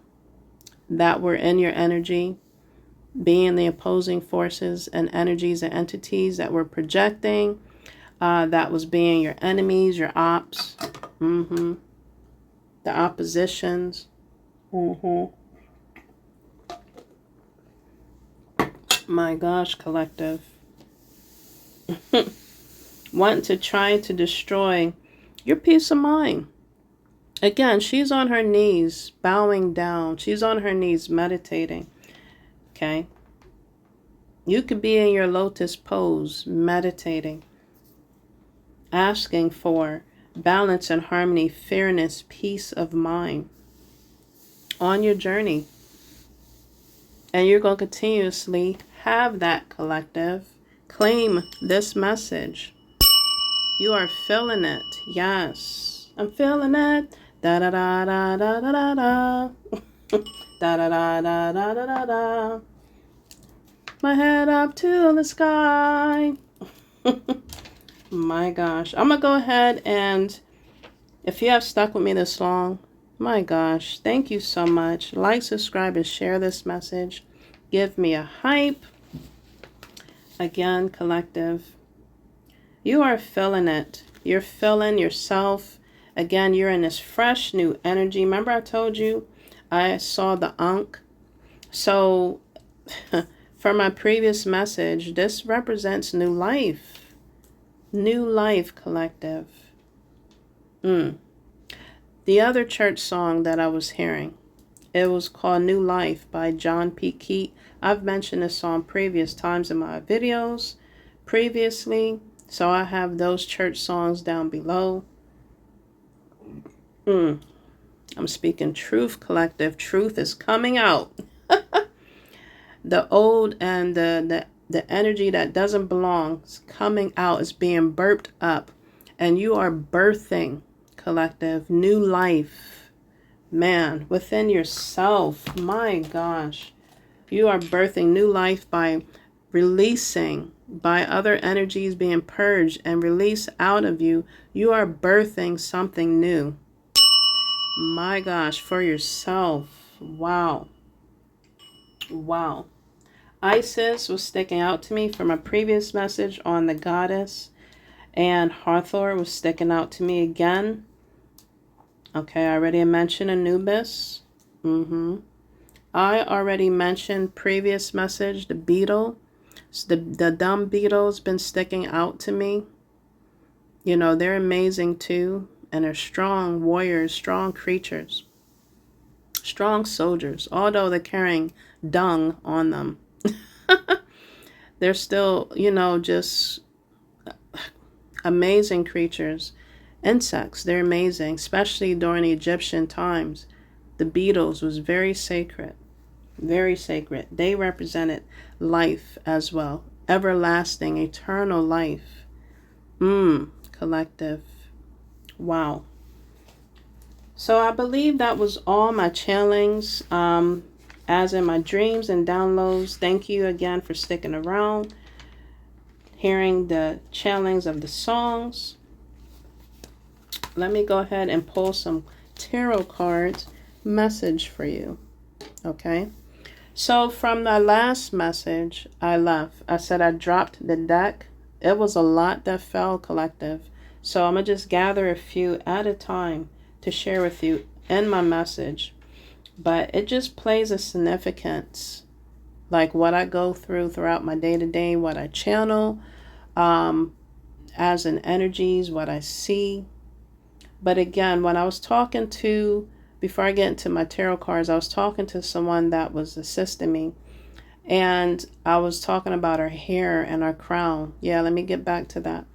that were in your energy, being the opposing forces and energies and entities that were projecting. That was being your enemies, your ops. The oppositions. My gosh, collective. Wanting to try to destroy your peace of mind. Again, she's on her knees, bowing down. She's on her knees, meditating. Okay? You could be in your lotus pose, meditating, asking for balance and harmony, fairness, peace of mind on your journey. And you're going to continuously have that, collective. Claim this message. You are feeling it. Yes. I'm feeling it. Da da da da da da da da. Da da da da da da da da. My head up to the sky. My gosh. I'm going to go ahead and, if you have stuck with me this long, my gosh, thank you so much. Like, subscribe, and share this message. Give me a hype. Again, collective, you are feeling it. You're feeling yourself. Again, you're in this fresh new energy. Remember I told you I saw the Ankh? So for my previous message, this represents new life. New life, collective. The other church song that I was hearing, it was called New Life by John P. Keat. I've mentioned this song previous times in my videos previously. So I have those church songs down below. I'm speaking truth, collective. Truth is coming out. The old and the energy that doesn't belong is coming out. It's being burped up. And you are birthing, collective, new life. Man, within yourself. My gosh. You are birthing new life by releasing, by other energies being purged and released out of you. You are birthing something new. My gosh, for yourself. Wow. Wow. Isis was sticking out to me from a previous message on the goddess. And Hathor was sticking out to me again. Okay, I already mentioned Anubis. I already mentioned previous message, the beetle. The dumb beetle's been sticking out to me. You know, they're amazing too. And they're strong warriors, strong creatures. Strong soldiers. Although they're carrying dung on them. They're still, you know, just amazing creatures. Insects, they're amazing. Especially during the Egyptian times. The beetles was very sacred. Very sacred. They represented life as well. Everlasting, eternal life. Collective. Wow. So I believe that was all my channelings. As in my dreams and downloads. Thank you again for sticking around. hearing the channelings of the songs. Let me go ahead and pull some tarot cards message for you. Okay. So from the last message I left, I said I dropped the deck. It was a lot that fell, collective. So I'm going to just gather a few at a time to share with you in my message. But it just plays a significance, like what I go through throughout my day-to-day, what I channel as in energies, what I see. But again, when I was talking to, before I get into my tarot cards, I was talking to someone that was assisting me. And I was talking about her hair and her crown. Yeah, let me get back to that.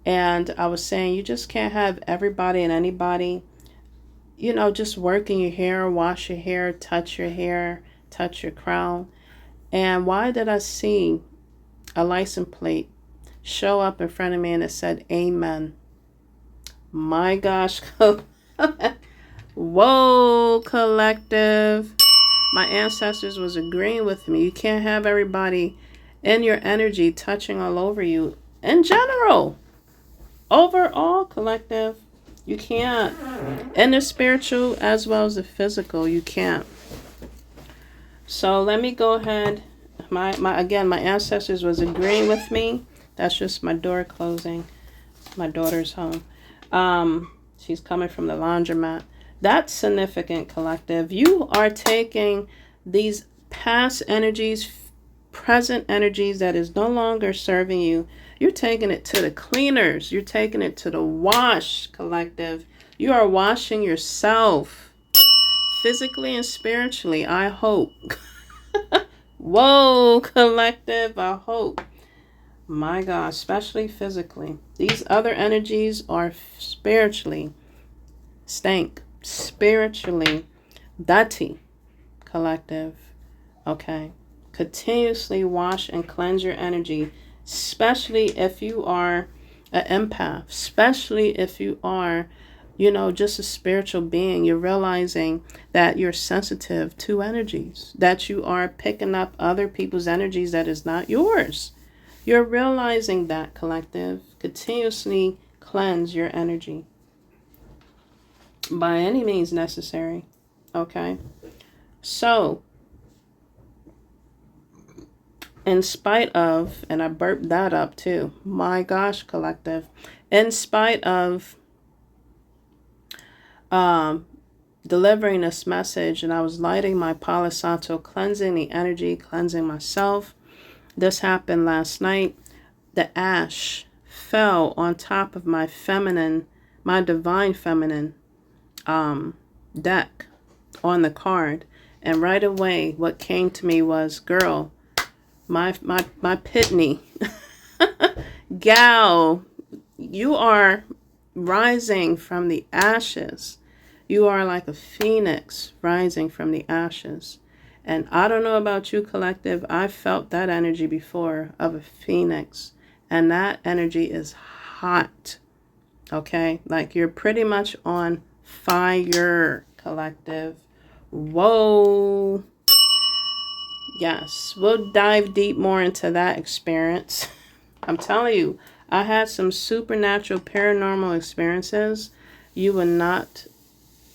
And I was saying, you just can't have everybody and anybody, you know, just working your hair, wash your hair, touch your crown. And why did I see a license plate show up in front of me and it said, Amen? My gosh. Whoa, collective. My ancestors was agreeing with me. You can't have everybody in your energy touching all over you. In general. Overall, collective. You can't. In the spiritual as well as the physical, you can't. So let me go ahead. My ancestors was agreeing with me. That's just my door closing. My daughter's home. She's coming from the laundromat. That's significant, collective. You are taking these past energies, present energies that is no longer serving you. You're taking it to the cleaners. You're taking it to the wash, collective. You are washing yourself physically and spiritually, I hope. Whoa, collective, I hope. My God, especially physically. These other energies are spiritually stank. Spiritually dirty, collective. Okay. Continuously wash and cleanse your energy, especially if you are an empath, especially if you are, you know, just a spiritual being. You're realizing that you're sensitive to energies, that you are picking up other people's energies that is not yours. You're realizing that, collective. Continuously cleanse your energy by any means necessary. Okay. So, in spite of, and I burped that up too. My gosh, collective. In spite of delivering this message, and I was lighting my Palo Santo, cleansing the energy, cleansing myself. This happened last night. The ash fell on top of my feminine, my divine feminine deck on the card. And right away, what came to me was, girl, my pitney, gal, you are rising from the ashes. You are like a phoenix rising from the ashes. And I don't know about you, collective. I felt that energy before of a phoenix. And that energy is hot. Okay? Like you're pretty much on fire, collective. Whoa. Yes. We'll dive deep more into that experience. I'm telling you, I had some supernatural paranormal experiences you would not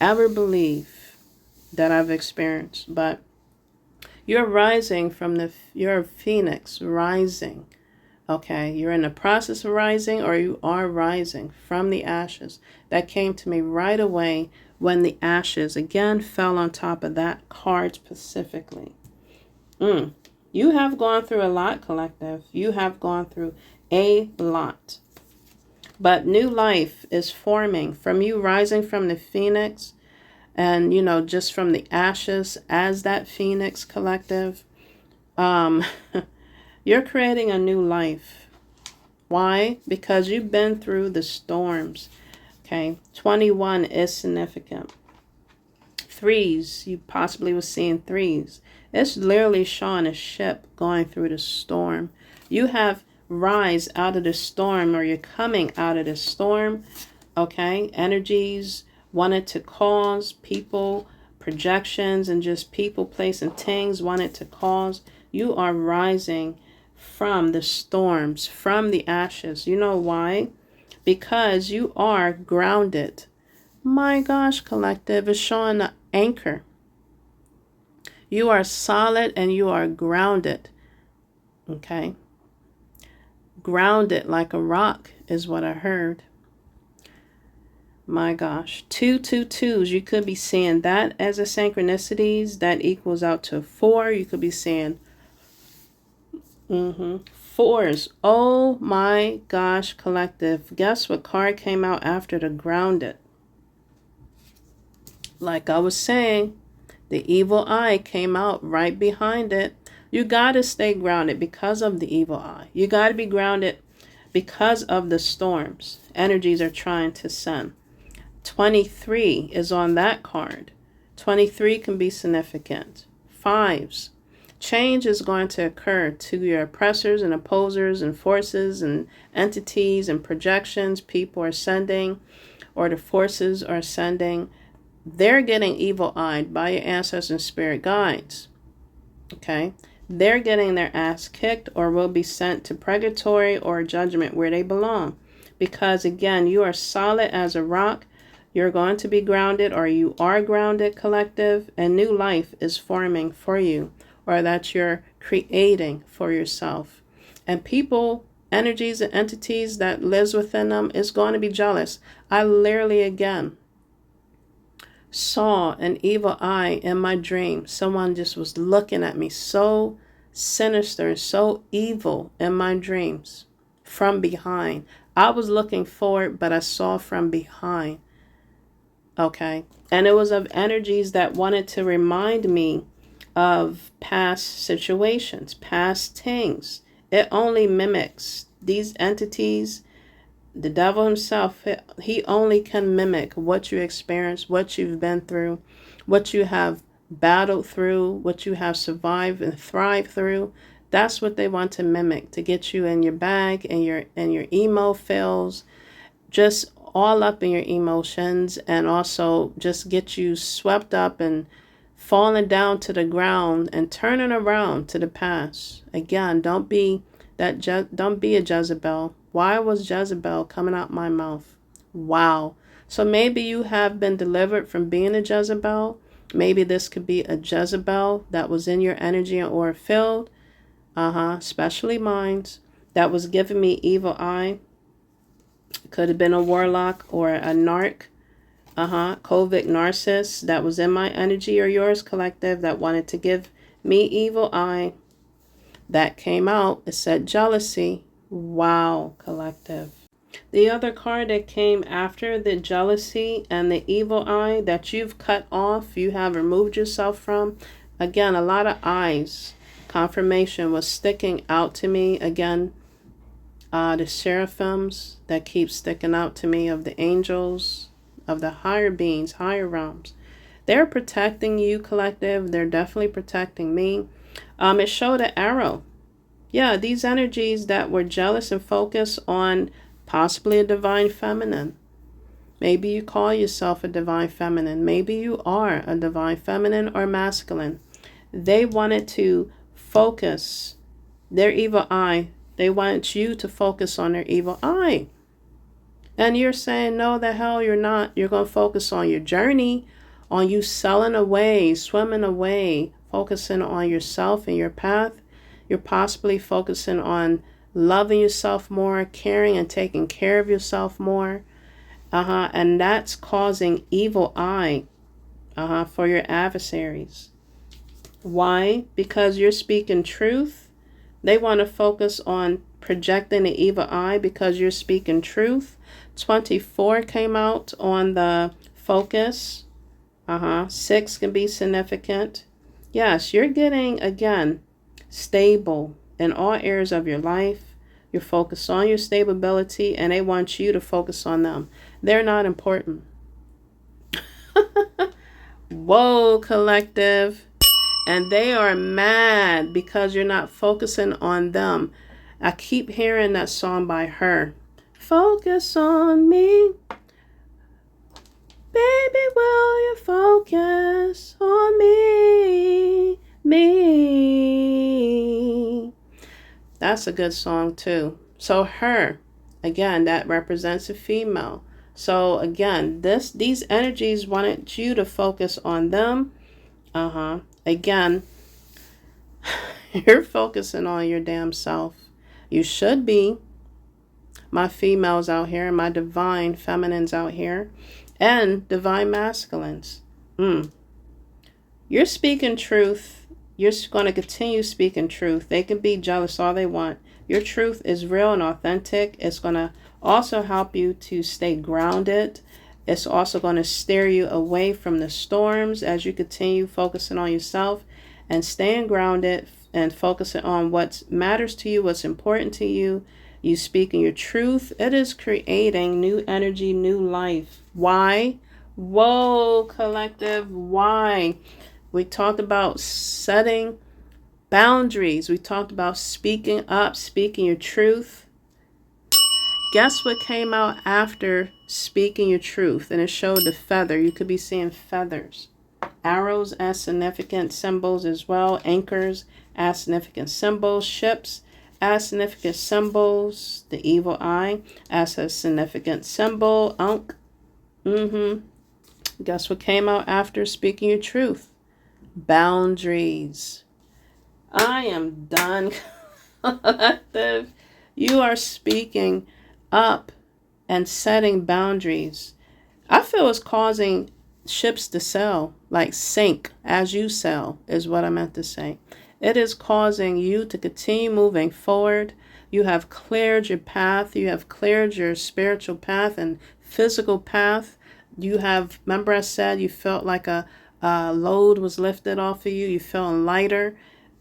ever believe that I've experienced. But you're rising from you're a phoenix rising. Okay, you're in the process of rising, or you are rising from the ashes. That came to me right away when the ashes again fell on top of that card specifically. You have gone through a lot, collective. You have gone through a lot. But new life is forming from you rising from the phoenix and, you know, just from the ashes as that phoenix, collective. You're creating a new life. Why? Because you've been through the storms. Okay. 21 is significant. Threes, you possibly was seeing threes. It's literally showing a ship going through the storm. You have rise out of the storm, or you're coming out of the storm. Okay. Energies wanted to cause people, projections, and just people, place, and things wanted to cause. You are rising from the storms, from the ashes. You know why? Because you are grounded. My gosh, collective is showing the anchor. You are solid and you are grounded. Okay? Grounded like a rock is what I heard. My gosh. 222s. You could be seeing that as a synchronicities. That equals out to 4. You could be seeing fours. Oh my gosh, collective. Guess what card came out after the grounded? Like I was saying, the evil eye came out right behind it. You got to stay grounded because of the evil eye. You got to be grounded because of the storms. Energies are trying to send. 23 is on that card. 23 can be significant. Fives. Change is going to occur to your oppressors and opposers and forces and entities and projections people are sending, or the forces are sending. They're getting evil-eyed by your ancestors and spirit guides. Okay? They're getting their ass kicked or will be sent to purgatory or judgment where they belong. Because again, you are solid as a rock. You're going to be grounded, or you are grounded, collective, and new life is forming for you, or that you're creating for yourself. And people, energies, and entities that lives within them is going to be jealous. I literally, again, saw an evil eye in my dream. Someone just was looking at me so sinister and so evil in my dreams from behind. I was looking forward, but I saw from behind. Okay. And it was of energies that wanted to remind me of past situations, past things. It only mimics these entities. The devil himself, he only can mimic what you experience, what you've been through, what you have battled through, what you have survived and thrived through. That's what they want to mimic, to get you in your bag and your emo feels, just all up in your emotions, and also just get you swept up and falling down to the ground and turning around to the past. Again, don't be a Jezebel. Why was Jezebel coming out my mouth? Wow. So maybe you have been delivered from being a Jezebel. Maybe this could be a Jezebel that was in your energy and aura field. Especially mine, that was giving me evil eye. Could have been a warlock or a narc. Kovic narcissist that was in my energy or yours, collective, that wanted to give me evil eye. That came out. It said jealousy. Wow, collective. The other card that came after the jealousy and the evil eye that you've cut off, you have removed yourself from. Again, a lot of eyes. Confirmation was sticking out to me. Again, the seraphims that keep sticking out to me, of the angels, of the higher beings, higher realms. They're protecting you, collective. They're definitely protecting me. It showed an arrow. Yeah, these energies that were jealous and focused on possibly a divine feminine. Maybe you call yourself a divine feminine. Maybe you are a divine feminine or masculine. They wanted to focus their evil eye. They want you to focus on their evil eye. And you're saying, no, the hell you're not. You're going to focus on your journey, on you selling away, swimming away, focusing on yourself and your path. You're possibly focusing on loving yourself more, caring and taking care of yourself more. And that's causing evil eye for your adversaries. Why? Because you're speaking truth. They want to focus on projecting the evil eye because you're speaking truth. 24 came out on the focus. 6 can be significant. Yes, you're getting, again, stable in all areas of your life. You're focused on your stability, and they want you to focus on them. They're not important. Whoa, collective. And they are mad because you're not focusing on them. I keep hearing that song by her. Focus on me. Baby, will you focus on me? Me. That's a good song too. So her, again, that represents a female. So again, these energies wanted you to focus on them. Again, you're focusing on your damn self. You should be. My females out here, my divine feminines out here, and divine masculines. You're speaking truth. You're going to continue speaking truth. They can be jealous all they want. Your truth is real and authentic. It's going to also help you to stay grounded. It's also going to steer you away from the storms as you continue focusing on yourself and staying grounded and focusing on what matters to you, what's important to you. You speaking your truth. It is creating new energy, new life. Why? Whoa, collective. Why? We talked about setting boundaries. We talked about speaking up, speaking your truth. Guess what came out after speaking your truth? And it showed the feather. You could be seeing feathers. Arrows as significant symbols as well. Anchors as significant symbols. Ships as significant symbols. The evil eye as a significant symbol. Ankh. Guess what came out after speaking your truth? Boundaries. I am done, collective. You are speaking up and setting boundaries. I feel it's causing ships to sail, like sink as you sail, is what I meant to say. It is causing you to continue moving forward. You have cleared your path. You have cleared your spiritual path and physical path. You have, remember I said you felt like a load was lifted off of you. You feeling lighter,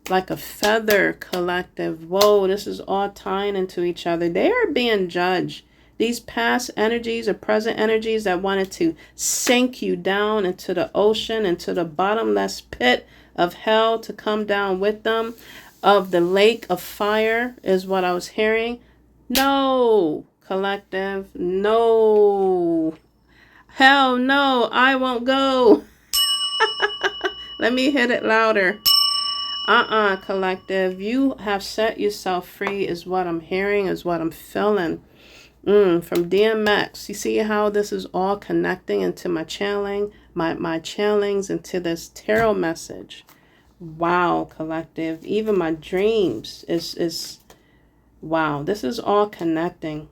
like a feather, collective. Whoa, this is all tying into each other. They are being judged. These past energies or present energies that wanted to sink you down into the ocean, into the bottomless pit of hell to come down with them, of the lake of fire is what I was hearing. No, collective, no. Hell no, I won't go. Let me hit it louder. Collective. You have set yourself free is what I'm hearing, is what I'm feeling. From DMX. You see how this is all connecting into my channeling, my channelings into this tarot message. Wow, collective. Even my dreams is wow. This is all connecting.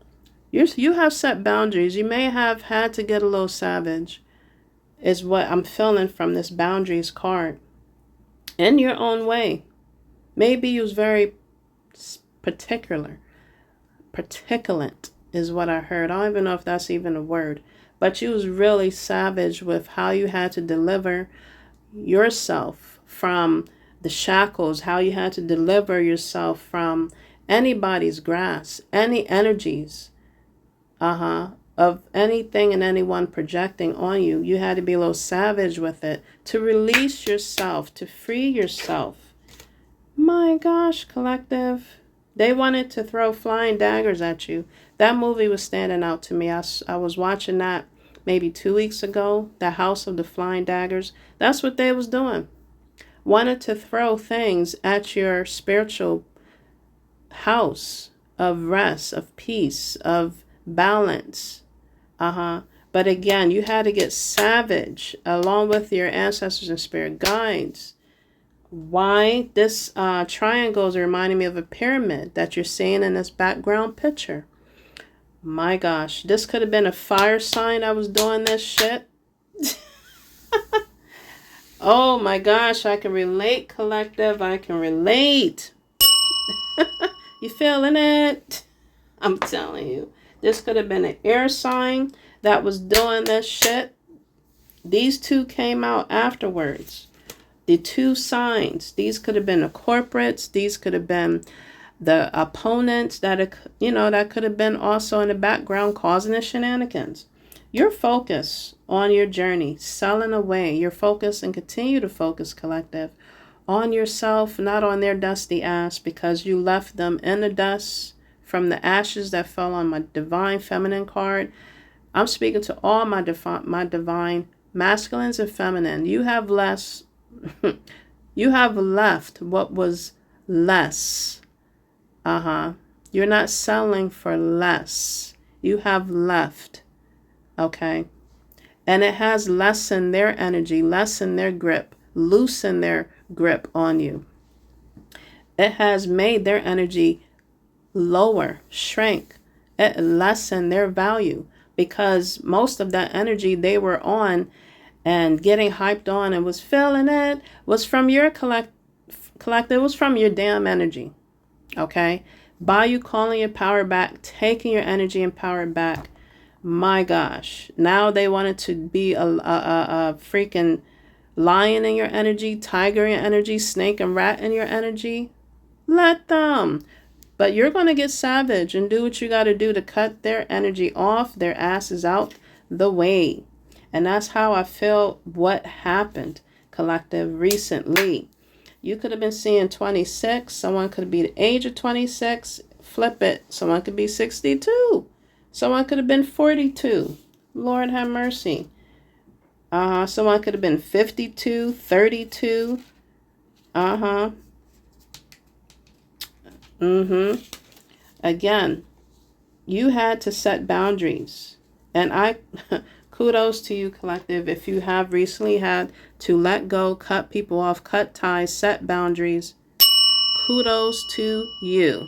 You have set boundaries. You may have had to get a little savage, is what I'm feeling from this boundaries card. In your own way. Maybe you was very particulant is what I heard. I don't even know if that's even a word. But you was really savage with how you had to deliver yourself from the shackles, how you had to deliver yourself from anybody's grasp, any energies, of anything and anyone projecting on you. You had to be a little savage with it to release yourself, to free yourself. My gosh, collective. They wanted to throw flying daggers at you. That movie was standing out to me. I was watching that maybe 2 weeks ago, The House of the Flying Daggers. That's what they was doing. Wanted to throw things at your spiritual house of rest, of peace, of balance. But again, you had to get savage along with your ancestors and spirit guides. Why? This triangle is reminding me of a pyramid that you're seeing in this background picture. My gosh, this could have been a fire sign that was doing this shit. Oh my gosh, I can relate, collective. I can relate. You feeling it? I'm telling you. This could have been an air sign that was doing this shit. These two came out afterwards. The two signs. These could have been the corporates. These could have been the opponents that could have been also in the background causing the shenanigans. Your focus on your journey, selling away. Your focus and continue to focus, collective, on yourself, not on their dusty ass, because you left them in the dust from the ashes that fell on my divine feminine card. I'm speaking to all my divine masculines and feminine. You have you have left what was less You're not selling for less. You have left. Okay. And it has lessened their energy, lessened their grip, loosened their grip on you. It has made their energy lower, shrink. It lessened their value because most of that energy they were on and getting hyped on and was feeling it was from your collective, it was from your damn energy. Okay? By you calling your power back, taking your energy and power back, my gosh, now they wanted to be a freaking lion in your energy, tiger in your energy, snake and rat in your energy. Let them. But you're going to get savage and do what you got to do to cut their energy off, their asses out the way. And that's how I feel what happened, collective, recently. You could have been seeing 26. Someone could be the age of 26. Flip it. Someone could be 62. Someone could have been 42. Lord have mercy. Someone could have been 52, 32. Again, you had to set boundaries. And I kudos to you, collective, if you have recently had to let go, cut people off, cut ties, set boundaries. Kudos to you.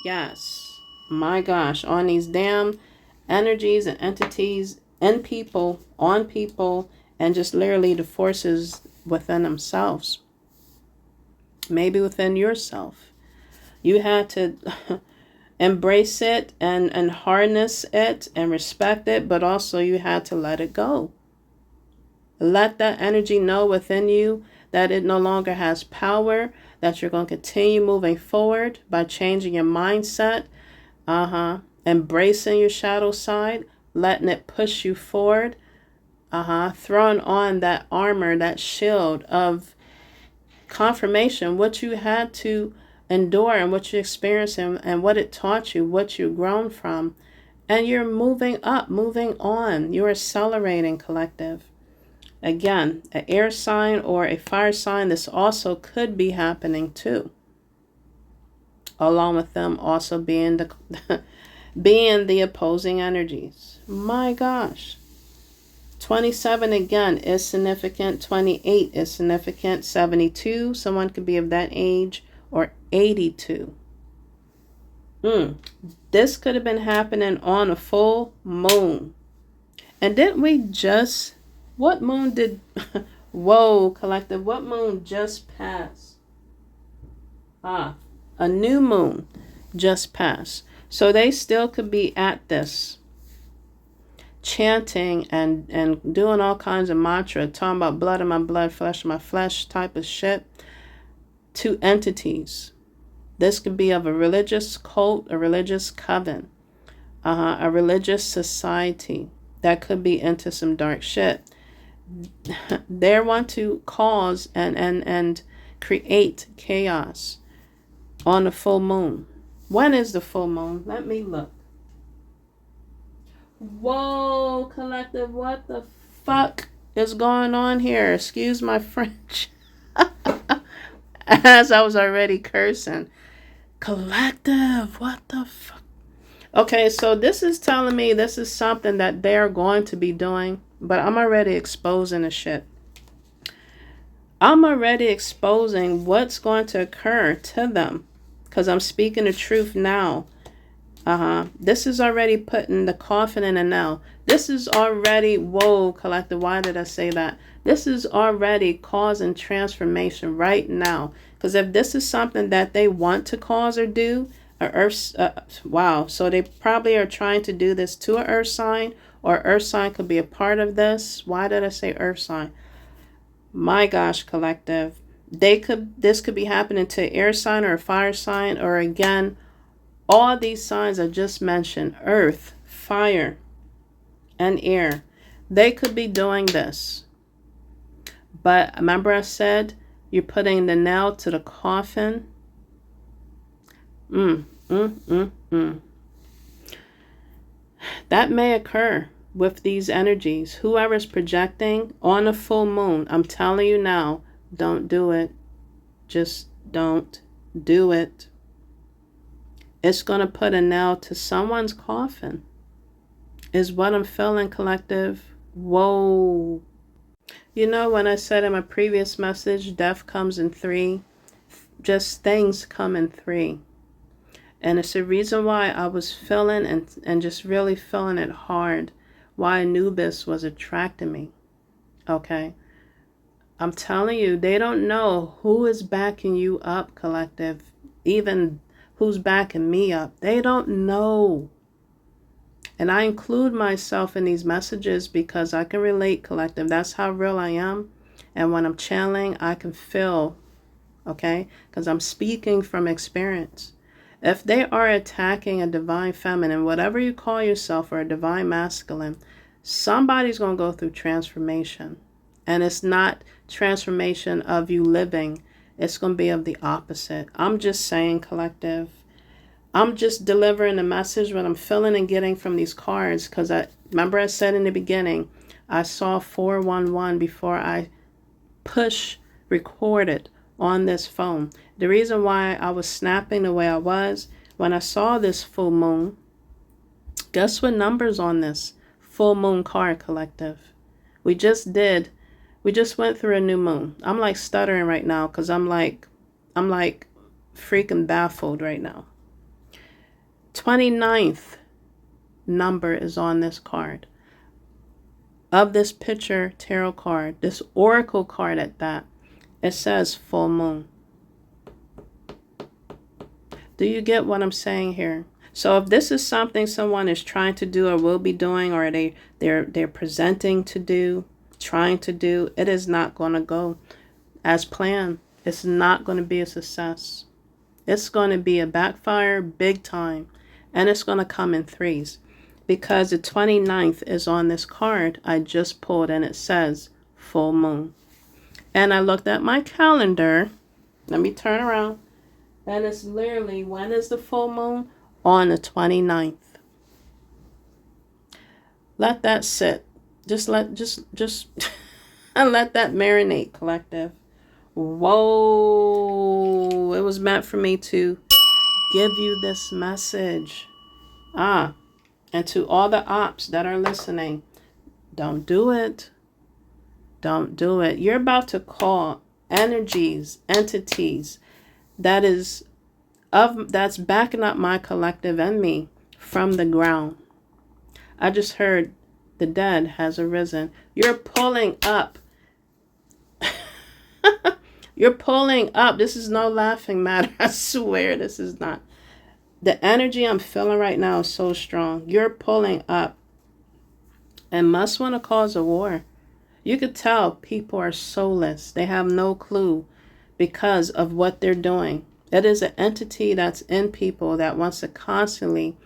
Yes. My gosh, on these damn energies and entities and people, on people, and just literally the forces within themselves. Maybe within yourself. You had to embrace it and harness it and respect it, but also you had to let it go. Let that energy know within you that it no longer has power, that you're going to continue moving forward by changing your mindset, embracing your shadow side, letting it push you forward, throwing on that armor, that shield of confirmation, what you had to endure and what you experienced and what it taught you, what you've grown from. And you're moving up, moving on. You're accelerating, collective. Again, an air sign or a fire sign, this also could be happening too. Along with them also being the opposing energies. My gosh. 27 again is significant. 28 is significant. 72, someone could be of that age, or 82. This could have been happening on a full moon. And didn't we just, what moon did, whoa, collective, what moon just passed? A new moon just passed. So they still could be at this, chanting and doing all kinds of mantra, talking about blood of my blood, flesh of my flesh type of shit to entities. This could be of a religious cult, a religious coven, a religious society that could be into some dark shit. They want to cause and create chaos on the full moon. When is the full moon? Let me look. Whoa, collective, what the fuck is going on here? Excuse my French. As I was already cursing. Collective, what the fuck? Okay, so this is telling me this is something that they're going to be doing, but I'm already exposing the shit. I'm already exposing what's going to occur to them because I'm speaking the truth now. This is already putting the coffin in a nail. This is already, whoa, collective, why did I say that? This is already causing transformation right now. Because if this is something that they want to cause or do, wow. So they probably are trying to do this to an earth sign, or earth sign could be a part of this. Why did I say earth sign? My gosh, collective. This could be happening to an air sign or a fire sign, or again, all these signs I just mentioned, earth, fire, and air, they could be doing this. But remember I said you're putting the nail to the coffin. That may occur with these energies. Whoever's projecting on a full moon, I'm telling you now, don't do it. Just don't do it. It's going to put a nail to someone's coffin, is what I'm feeling, collective. Whoa. You know, when I said in my previous message, death comes in three, just things come in three. And it's the reason why I was feeling and just really feeling it hard, why Anubis was attracting me. Okay? I'm telling you, they don't know who is backing you up, collective. Even who's backing me up. They don't know. And I include myself in these messages because I can relate, collective. That's how real I am. And when I'm channeling, I can feel, okay? Because I'm speaking from experience. If they are attacking a divine feminine, whatever you call yourself, or a divine masculine, somebody's going to go through transformation. And it's not transformation of you living. It's going to be of the opposite. I'm just saying, collective. I'm just delivering the message, what I'm feeling and getting from these cards. Because I remember I said in the beginning, I saw 411 before I push recorded on this phone. The reason why I was snapping the way I was, when I saw this full moon, guess what number's on this full moon card, collective? We just went through a new moon. I'm like stuttering right now because I'm like freaking baffled right now. 29th number is on this card. Of this picture tarot card, this oracle card at that, it says full moon. Do you get what I'm saying here? So if this is something someone is trying to do or will be doing, or they're presenting to do, trying to do, it is not going to go as planned. It's not going to be a success. It's going to be a backfire big time. And it's going to come in threes. Because the 29th is on this card I just pulled, and it says full moon. And I looked at my calendar. Let me turn around. And it's literally, when is the full moon? On the 29th. Let that sit. Just and let that marinate, collective. Whoa. It was meant for me to give you this message. And to all the ops that are listening, don't do it. Don't do it. You're about to call energies, entities that's backing up my collective and me from the ground. I just heard the dead has arisen. You're pulling up. You're pulling up. This is no laughing matter. I swear this is not. The energy I'm feeling right now is so strong. You're pulling up and must want to cause a war. You could tell people are soulless. They have no clue because of what they're doing. It is an entity that's in people that wants to constantly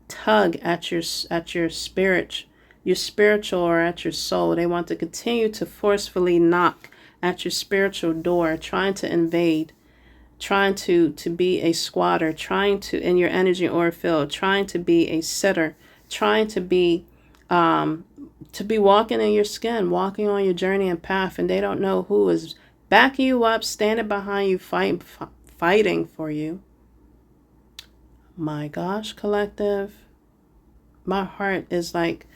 tug at your spirit, your spiritual, or at your soul. They want to continue to forcefully knock at your spiritual door, trying to invade, trying to be a squatter, trying to, in your energy aura field, trying to be a sitter, trying to be walking in your skin, walking on your journey and path, and they don't know who is backing you up, standing behind you, fighting for you. My gosh, collective. My heart is like,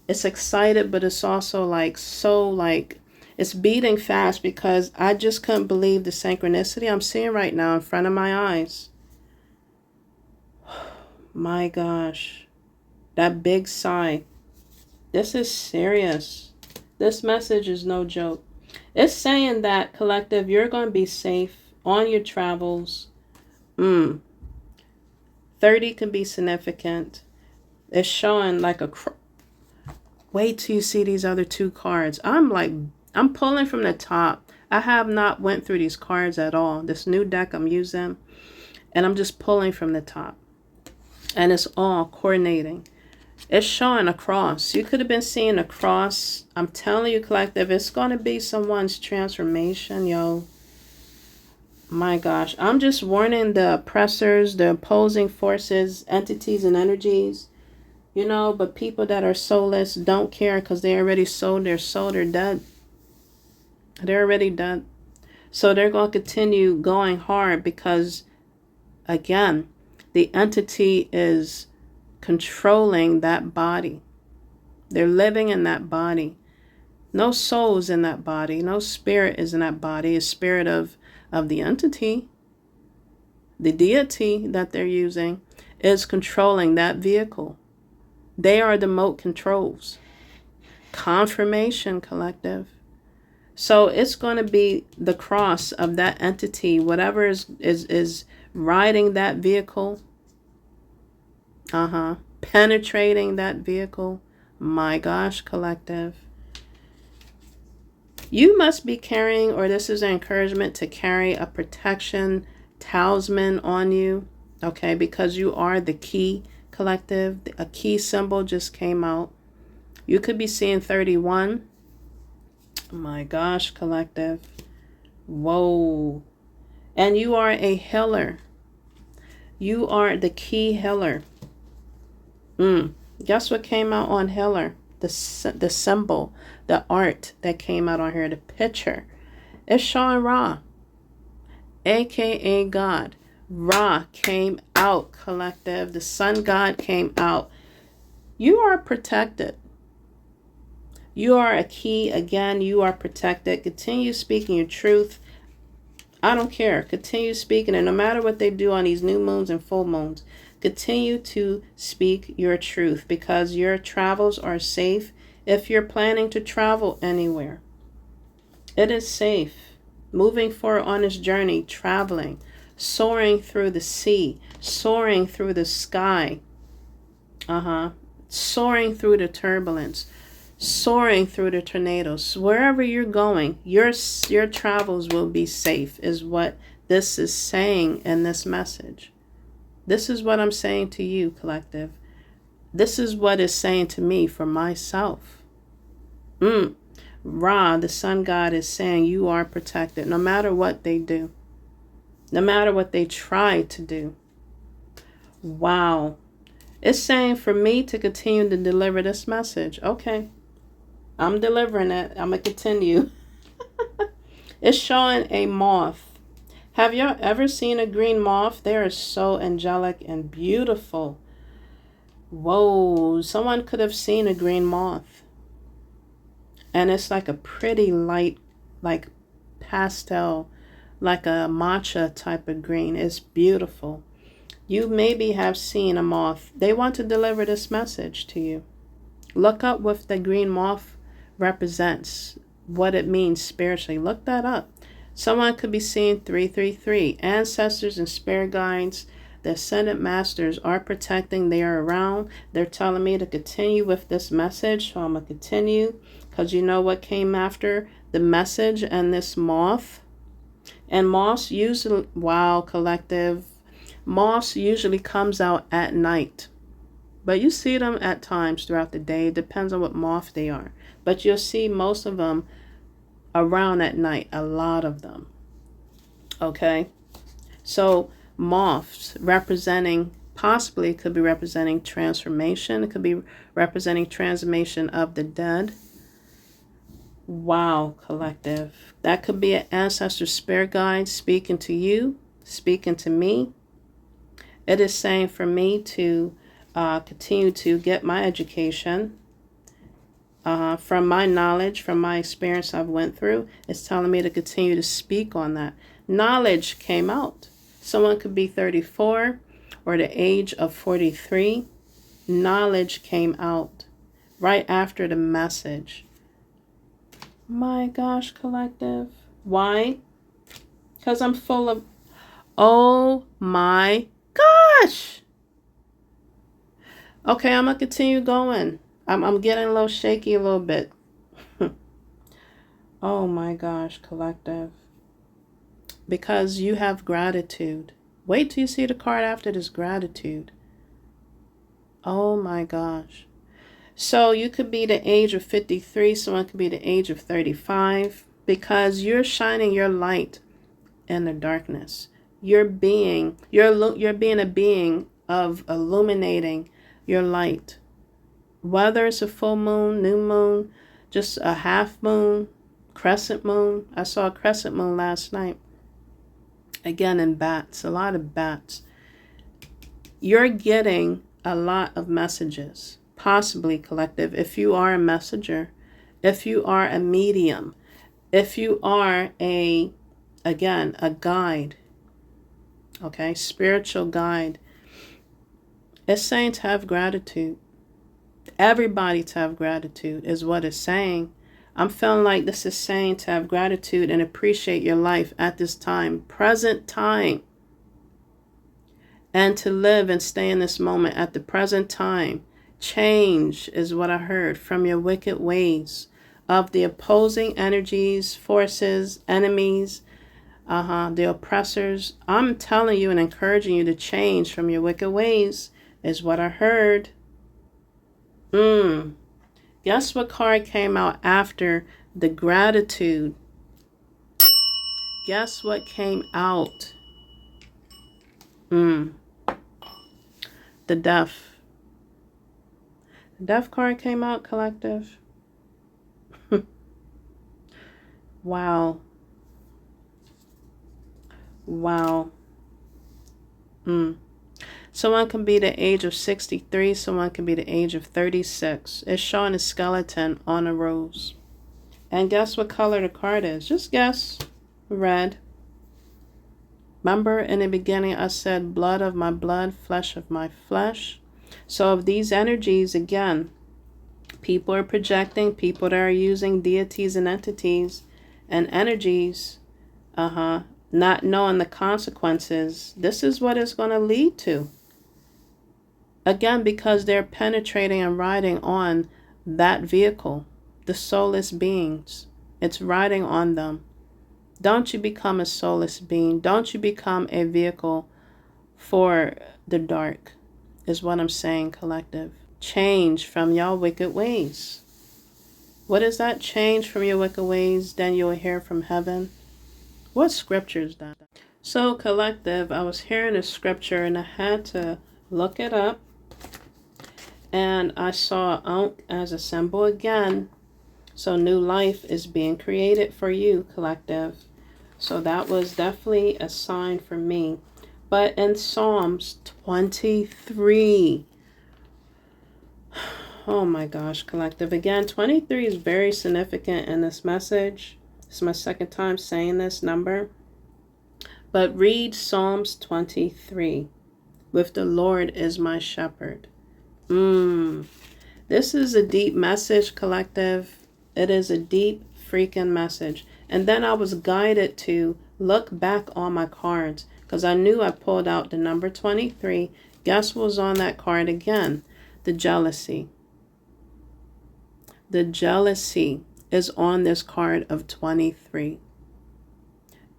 it's excited, but it's also like so like, it's beating fast because I just couldn't believe the synchronicity I'm seeing right now in front of my eyes. My gosh. That big sigh. This is serious. This message is no joke. It's saying that, collective, you're going to be safe on your travels. 30 can be significant. It's showing like a... Wait till you see these other two cards. I'm pulling from the top. I have not went through these cards at all. This new deck I'm using. And I'm just pulling from the top. And it's all coordinating. It's showing a cross. You could have been seeing a cross. I'm telling you, collective, it's going to be someone's transformation, yo. My gosh. I'm just warning the oppressors, the opposing forces, entities, and energies. You know, but people that are soulless don't care because they already sold their soul. They're dead. They're already dead. So they're going to continue going hard because, again, The entity is controlling that body. They're living in that body. No soul is in that body. No spirit is in that body. A spirit of the entity, the deity that they're using, is controlling that vehicle. They are the remote controls. Confirmation, collective. So it's going to be the cross of that entity, whatever is riding that vehicle, penetrating that vehicle. My gosh, collective. You must be carrying, or this is an encouragement to carry a protection talisman on you, okay, because you are the key, collective. A key symbol just came out. You could be seeing 31. My gosh, collective. Whoa. And you are a healer. You are the key healer. Guess what came out on healer? The symbol, the art that came out on here, the picture. It's showing Ra, aka God. Ra came out, collective. The sun god came out. You are protected. You are a key. Again, you are protected. Continue speaking your truth. I don't care. Continue speaking. And no matter what they do on these new moons and full moons, continue to speak your truth, because your travels are safe. If you're planning to travel anywhere, it is safe. Moving forward on this journey, traveling, soaring through the sea, soaring through the sky, soaring through the turbulence, soaring through the tornadoes. Wherever you're going, your travels will be safe, is what this is saying in this message. This is what I'm saying to you, collective. This is what it's saying to me for myself. Ra, the sun god, is saying you are protected no matter what they do. No matter what they try to do. Wow. It's saying for me to continue to deliver this message. Okay. I'm delivering it. I'm going to continue. It's showing a moth. Have you ever seen a green moth? They are so angelic and beautiful. Whoa, someone could have seen a green moth. And it's like a pretty light, like pastel, like a matcha type of green. It's beautiful. You maybe have seen a moth. They want to deliver this message to you. Look up what the green moth represents, what it means spiritually. Look that up. Someone could be seeing 333. Ancestors and spirit guides, the ascended masters are protecting. They are around. They're telling me to continue with this message. So I'm going to continue, because you know what came after the message and this moth. And moths usually, wow, collective, moths usually comes out at night. But you see them at times throughout the day. It depends on what moth they are. But you'll see most of them around at night, a lot of them. Okay, so moths representing, possibly could be representing transformation. It could be representing transformation of the dead. Wow, collective. That could be an ancestor spirit guide speaking to you, speaking to me. It is saying for me to continue to get my education. From my knowledge, from my experience I've went through, it's telling me to continue to speak on that. Knowledge came out. Someone could be 34 or the age of 43. Knowledge came out right after the message. My gosh, collective. Why? Because I'm full of, oh my gosh. Okay, I'm going to continue going. I'm getting a little shaky a little bit. Oh my gosh, collective. Because you have gratitude. Wait till you see the card after this, gratitude. Oh my gosh. So you could be the age of 53. Someone could be the age of 35. Because you're shining your light in the darkness. You're being a being of illuminating your light. Whether it's a full moon, new moon, just a half moon, crescent moon. I saw a crescent moon last night. Again, in bats, a lot of bats. You're getting a lot of messages, possibly, collective, if you are a messenger, if you are a medium, if you are a guide, okay, spiritual guide. It's saying to have gratitude. Everybody to have gratitude is what it's saying. I'm feeling like this is saying to have gratitude and appreciate your life at this time, present time. And to live and stay in this moment at the present time. Change is what I heard from your wicked ways of the opposing energies, forces, enemies, the oppressors. I'm telling you and encouraging you to change from your wicked ways is what I heard. Guess what card came out after the gratitude? Guess what came out? The death. The death card came out, collective. Wow. Wow. Someone can be the age of 63. Someone can be the age of 36. It's showing a skeleton on a rose. And guess what color the card is? Just guess. Red. Remember in the beginning I said blood of my blood, flesh of my flesh. So of these energies, again, people are projecting, people that are using deities and entities and energies, not knowing the consequences. This is what it's going to lead to. Again, because they're penetrating and riding on that vehicle, the soulless beings. It's riding on them. Don't you become a soulless being. Don't you become a vehicle for the dark, is what I'm saying, collective. Change from your wicked ways. What is that? Change from your wicked ways, then you'll hear from heaven. What scripture is that? So, collective, I was hearing a scripture and I had to look it up. And I saw Ankh as a symbol again. So new life is being created for you, collective. So that was definitely a sign for me. But in Psalms 23, oh my gosh, collective. Again, 23 is very significant in this message. It's my second time saying this number. But read Psalms 23. With the Lord is my shepherd. This is a deep message, collective. It is a deep freaking message. And then I was guided to look back on my cards because I knew I pulled out the number 23. Guess what was on that card again? The jealousy. The jealousy is on this card of 23.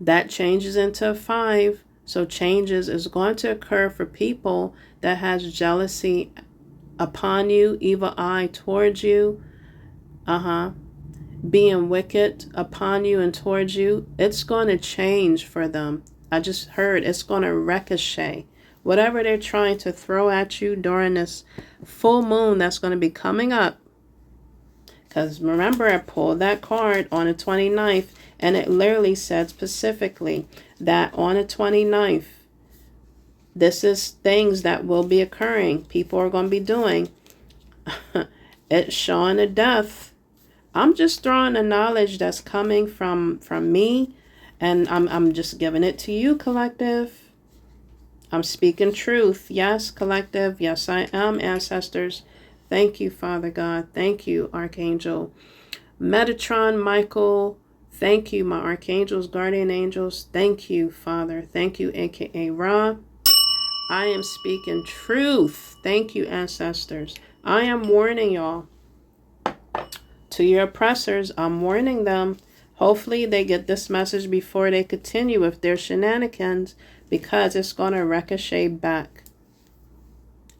That changes into a 5. So changes is going to occur for people that has jealousy upon you, evil eye towards you, being wicked upon you and towards you. It's going to change for them. I just heard it's going to ricochet. Whatever they're trying to throw at you during this full moon that's going to be coming up. Because remember, I pulled that card on the 29th, and it literally said specifically that on the 29th, this is things that will be occurring. People are going to be doing. It's showing a death. I'm just throwing the knowledge that's coming from me, and I'm just giving it to you, collective. I'm speaking truth. Yes, collective. Yes, I am, ancestors. Thank you, Father God. Thank you, Archangel Metatron, Michael. Thank you, my archangels, guardian angels. Thank you, Father. Thank you, aka Ra. I am speaking truth. Thank you, ancestors. I am warning y'all. To your oppressors, I'm warning them. Hopefully they get this message before they continue with their shenanigans, because it's going to ricochet back,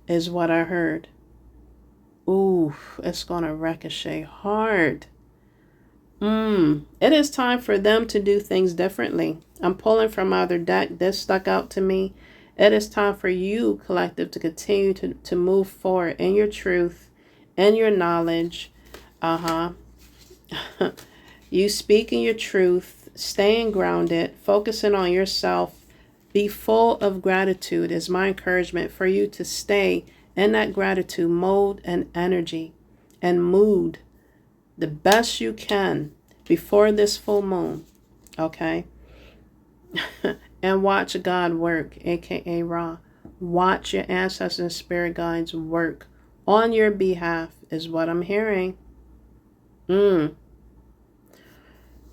is what I heard. Ooh, it's going to ricochet hard. It is time for them to do things differently. I'm pulling from my other deck. This stuck out to me. It is time for you, collective, to continue to move forward in your truth, in your knowledge. You speaking your truth, staying grounded, focusing on yourself, Be full of gratitude is my encouragement for you to stay in that gratitude mode and energy and mood the best you can before this full moon, okay? And watch God work, aka Ra. Watch your ancestors and spirit guides work on your behalf is what I'm hearing.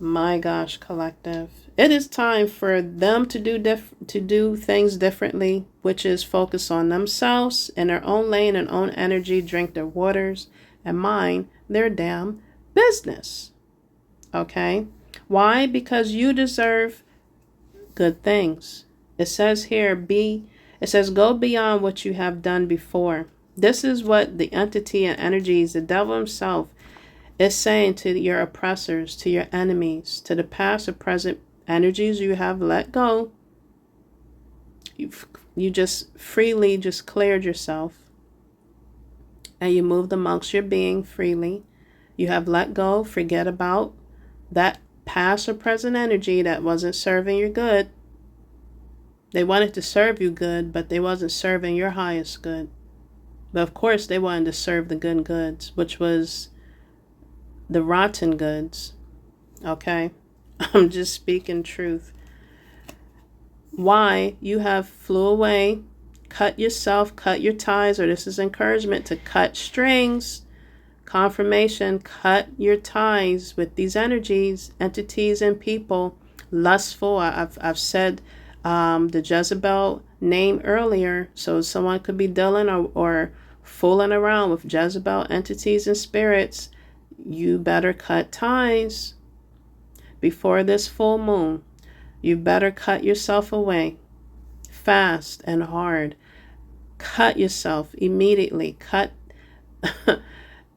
My gosh, collective. It is time for them to do things differently, which is focus on themselves in their own lane and own energy, drink their waters, and mind their damn business. Okay? Why? Because you deserve good things. It says here, it says go beyond what you have done before. This is what the entity and energies, the devil himself, is saying to your oppressors, to your enemies, to the past or present energies you have let go. You just freely just cleared yourself and you moved amongst your being freely. You have let go, forget about that past or present energy that wasn't serving your good. They wanted to serve you good, but they wasn't serving your highest good. But of course they wanted to serve the good goods, which was the rotten goods. Okay? I'm just speaking truth. Why? You have flew away, cut yourself, cut your ties, or this is encouragement to cut strings. Confirmation, cut your ties with these energies, entities, and people. Lustful, I've said the Jezebel name earlier, so someone could be dealing or fooling around with Jezebel entities and spirits. You better cut ties before this full moon. You better cut yourself away fast and hard. Cut yourself immediately. Cut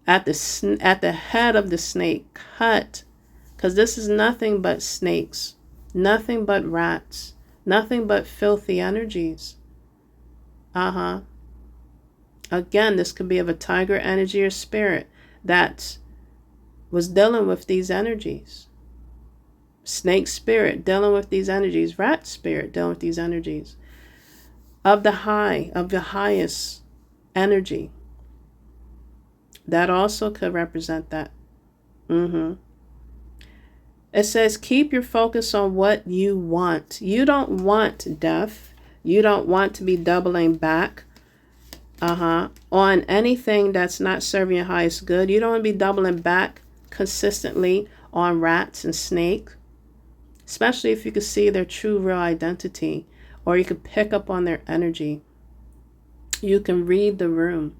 at the head of the snake. Cut, because this is nothing but snakes, nothing but rats, nothing but filthy energies. Again, this could be of a tiger energy or spirit that was dealing with these energies. Snake spirit dealing with these energies. Rat spirit dealing with these energies. Of the highest energy. That also could represent that. It says, keep your focus on what you want. You don't want death. You don't want to be doubling back on anything that's not serving your highest good. You don't want to be doubling back consistently on rats and snake, especially if you could see their true real identity, or you could pick up on their energy. You can read the room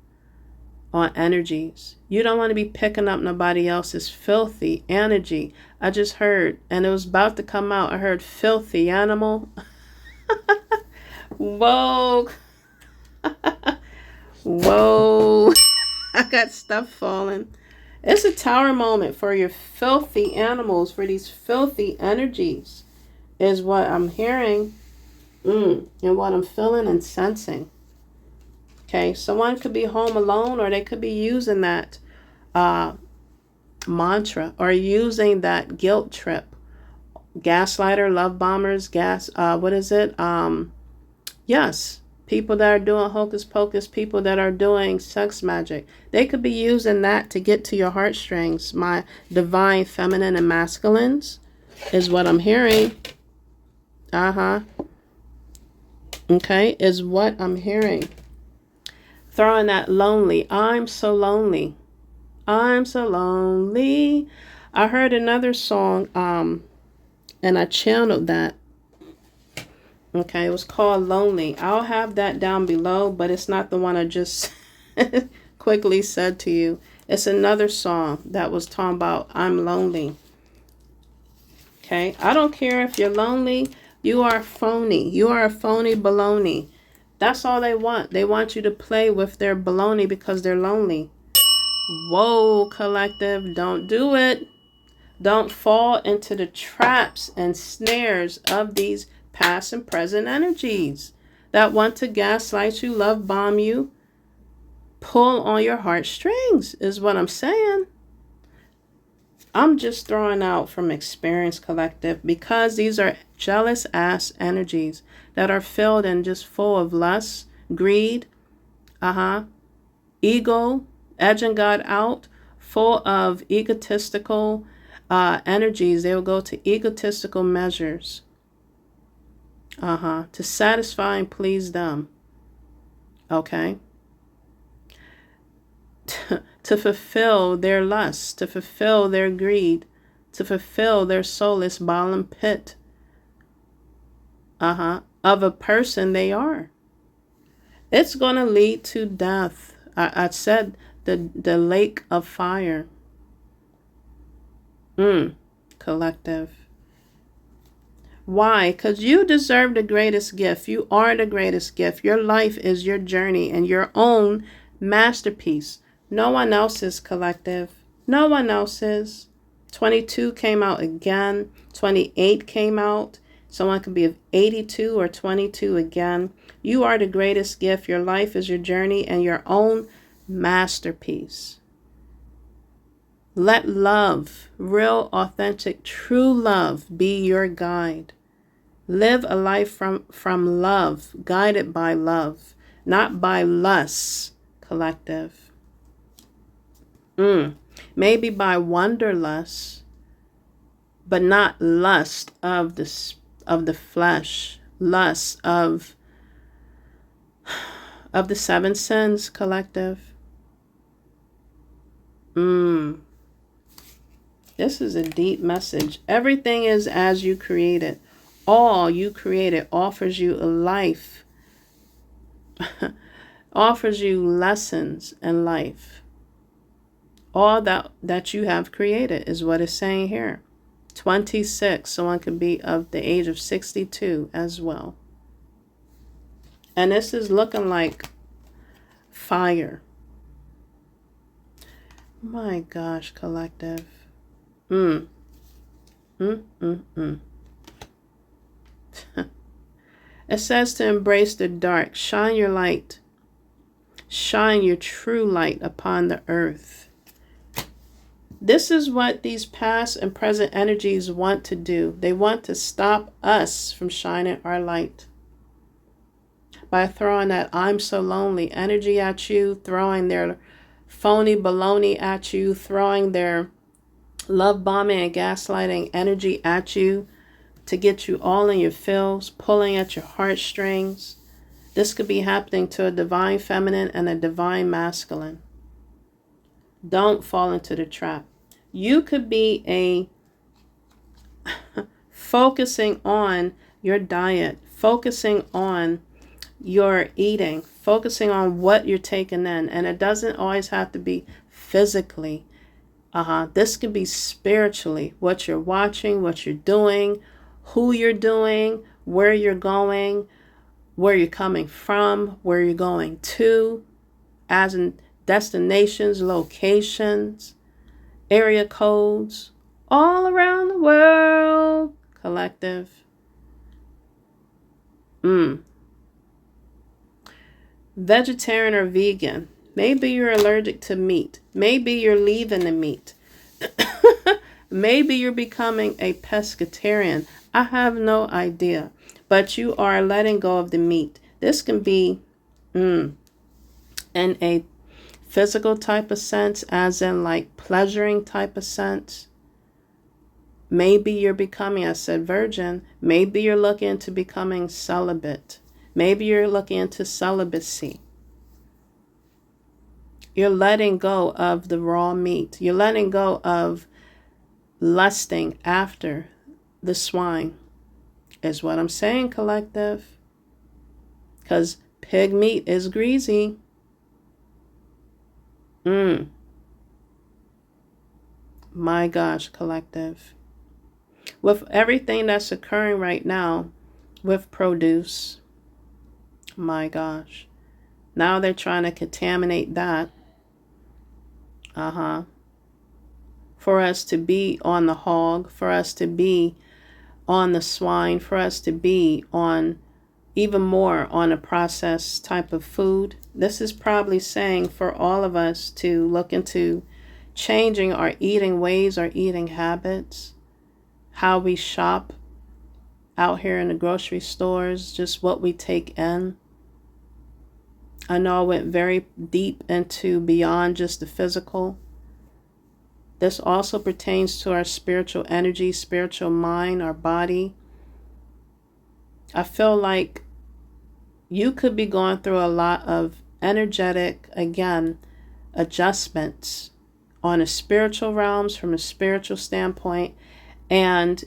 on energies. You don't want to be picking up nobody else's filthy energy. I just heard, and it was about to come out, I heard filthy animal. Whoa. Whoa. I got stuff falling. It's a tower moment for your filthy animals, for these filthy energies, is what I'm hearing and what I'm feeling and sensing. Okay, someone could be home alone, or they could be using that mantra, or using that guilt trip. Gaslighter, love bombers, yes. People that are doing hocus pocus, people that are doing sex magic. They could be using that to get to your heartstrings. My divine feminine and masculines is what I'm hearing. Okay, is what I'm hearing. Throwing that lonely. I'm so lonely. I'm so lonely. I heard another song, and I channeled that. Okay, it was called Lonely. I'll have that down below, but it's not the one I just quickly said to you. It's another song that was talking about I'm lonely. Okay, I don't care if you're lonely. You are phony. You are a phony baloney. That's all they want. They want you to play with their baloney because they're lonely. Whoa, collective, don't do it. Don't fall into the traps and snares of these past and present energies that want to gaslight you, love bomb you, pull on your heartstrings is what I'm saying. I'm just throwing out from experience, collective, because these are jealous ass energies that are filled and just full of lust, greed, ego, edging God out, full of egotistical energies. They will go to egotistical measures to satisfy and please them. Okay. To fulfill their lust, to fulfill their greed, to fulfill their soulless bottom pit of a person they are. It's going to lead to death. I said the lake of fire. Collective. Why? Because you deserve the greatest gift. You are the greatest gift. Your life is your journey and your own masterpiece. No one else's, collective. No one else's. 22 came out again. 28 came out. Someone could be of 82 or 22 again. You are the greatest gift. Your life is your journey and your own masterpiece. Let love, real, authentic, true love, be your guide. Live a life from love, guided by love, not by lust, collective. Maybe by wanderlust, but not lust of the flesh, lust of the seven sins, collective. This is a deep message. Everything is as you created. All you created offers you a life, offers you lessons in life. All that you have created is what it's saying here. 26, someone could be of the age of 62 as well. And this is looking like fire. My gosh, collective. It says to embrace the dark. Shine your light. Shine your true light upon the earth. This is what these past and present energies want to do. They want to stop us from shining our light. By throwing that I'm so lonely energy at you, throwing their phony baloney at you, throwing their love bombing and gaslighting energy at you to get you all in your feels, pulling at your heartstrings. This could be happening to a divine feminine and a divine masculine. Don't fall into the trap. You could be focusing on your diet, focusing on your eating, focusing on what you're taking in. And it doesn't always have to be physically. This could be spiritually. What you're watching, what you're doing, who you're doing, where you're going, where you're coming from, where you're going to, as in destinations, locations, area codes, all around the world, collective. Vegetarian or vegan. Maybe you're allergic to meat. Maybe you're leaving the meat. Maybe you're becoming a pescatarian. I have no idea. But you are letting go of the meat. This can be in a physical type of sense, as in like pleasuring type of sense. Maybe you're becoming, I said virgin. Maybe you're looking into becoming celibate. Maybe you're looking into celibacy. You're letting go of the raw meat. You're letting go of lusting after the swine, is what I'm saying, collective. Because pig meat is greasy. My gosh, collective. With everything that's occurring right now with produce, my gosh. Now they're trying to contaminate that. For us to be on the hog, for us to be on the swine, for us to be on even more on a processed type of food. This is probably saying for all of us to look into, changing our eating ways, our eating habits, how we shop out here in the grocery stores, just what we take in. I know I went very deep into beyond just the physical. This also pertains to our spiritual energy, spiritual mind, our body. I feel like you could be going through a lot of energetic, again, adjustments on a spiritual realms from a spiritual standpoint, and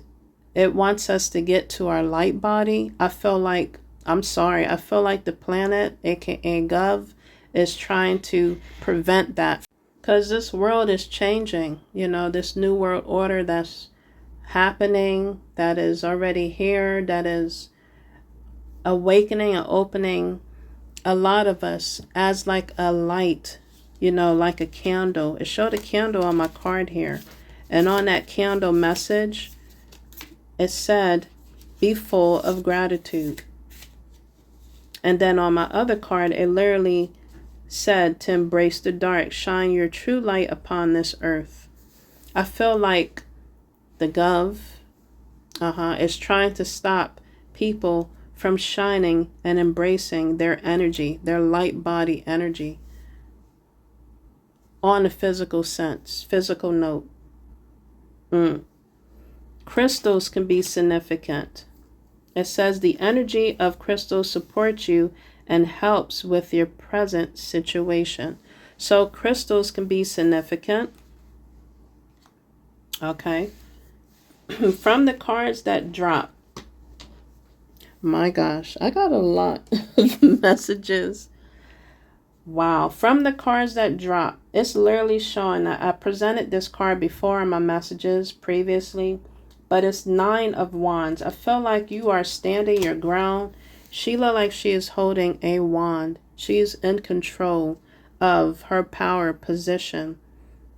it wants us to get to our light body. I feel like the planet, aka Gov, is trying to prevent that, because this world is changing. This new world order that's happening, that is already here, that is awakening and opening a lot of us as like a light, like a candle. It showed a candle on my card here, and on that candle message, it said, be full of gratitude. And then on my other card, it literally said to embrace the dark, shine your true light upon this earth. I feel like the Gov is trying to stop people from shining and embracing their energy, their light body energy, on a physical note. Crystals can be significant. It says the energy of crystals supports you and helps with your present situation. So crystals can be significant. Okay. From the cards that drop, my gosh, I got a lot of messages. Wow. From the cards that drop, it's literally showing that I presented this card before in my messages previously, but it's 9 of Wands. I feel like you are standing your ground. She looks like she is holding a wand. She's in control of her power position.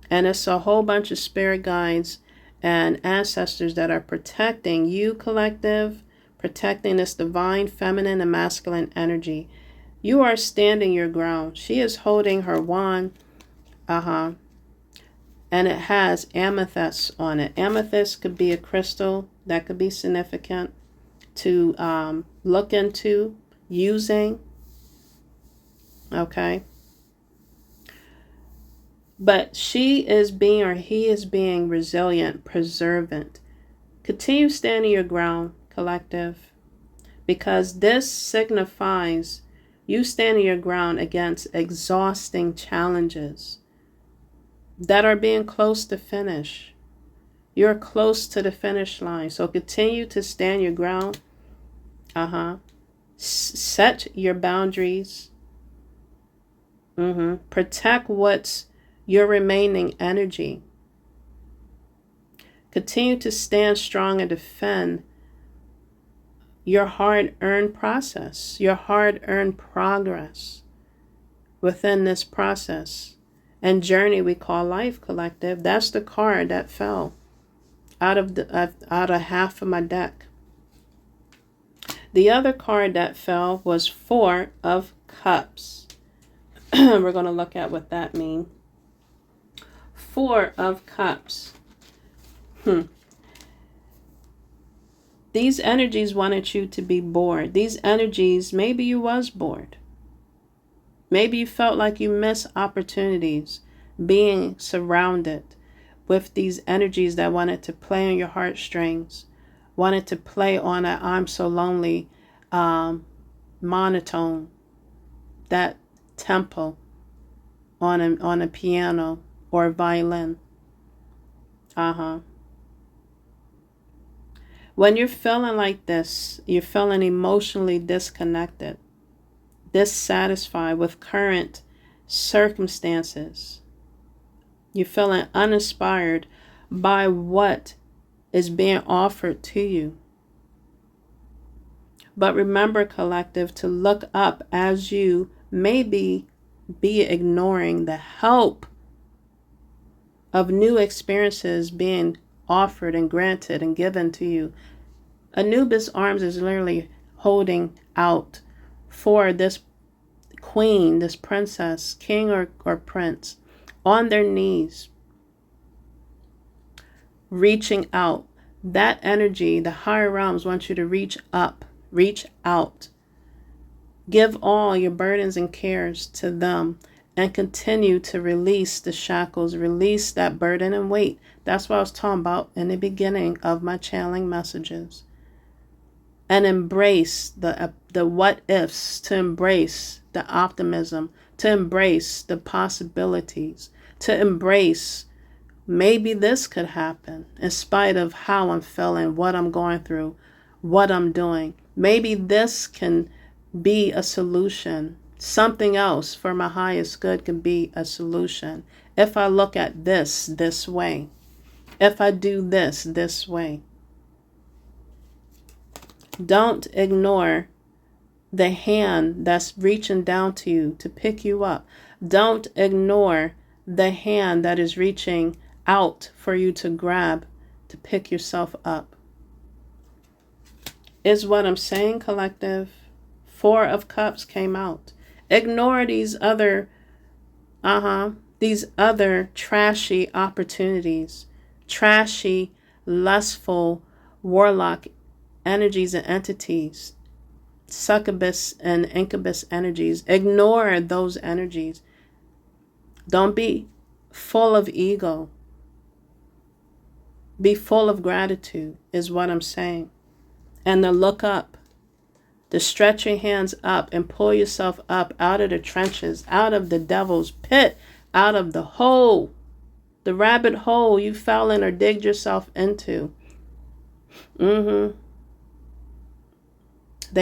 And it's a whole bunch of spirit guides and ancestors that are protecting you, collective, protecting this divine feminine and masculine energy. You are standing your ground. She is holding her wand. And it has amethyst on it. Amethyst could be a crystal that could be significant to look into using. Okay. But she is being, or he is being, resilient, preservant. Continue standing your ground, collective, because this signifies you standing your ground against exhausting challenges that are being close to finish. You're close to the finish line. So continue to stand your ground. Set your boundaries. Protect what's your remaining energy. Continue to stand strong and defend your hard-earned process, your hard-earned progress within this process and journey we call life, collective. That's the card that fell out of half of my deck. The other card that fell was 4 of Cups. We're going to look at what that means. 4 of Cups. These energies wanted you to be bored. These energies, maybe you was bored. Maybe you felt like you missed opportunities being surrounded with these energies that wanted to play on your heartstrings, wanted to play on that I'm so lonely monotone, that tempo on a piano or violin. When you're feeling like this, you're feeling emotionally disconnected, dissatisfied with current circumstances. You're feeling uninspired by what is being offered to you. But remember, collective, to look up as you maybe be ignoring the help of new experiences being offered and granted and given to you. Anubis arms is literally holding out for this queen, this princess, king or prince, on their knees, reaching out. That energy, the higher realms want you to reach up, reach out. Give all your burdens and cares to them and continue to release the shackles, release that burden and weight. That's what I was talking about in the beginning of my channeling messages. And embrace the what ifs, to embrace the optimism, to embrace the possibilities, to embrace maybe this could happen in spite of how I'm feeling, what I'm going through, what I'm doing. Maybe this can be a solution. Something else for my highest good can be a solution. If I look at this way, if I do this way. Don't ignore the hand that's reaching down to you to pick you up. Don't ignore the hand that is reaching out for you to grab to pick yourself up. Is what I'm saying, collective? 4 of Cups came out. Ignore these other trashy opportunities, trashy, lustful, warlock energies and entities, succubus and incubus energies. Ignore those energies. Don't be full of ego. Be full of gratitude is what I'm saying. And to look up, to stretch your hands up and pull yourself up out of the trenches, out of the devil's pit, out of the hole, the rabbit hole you fell in or digged yourself into. The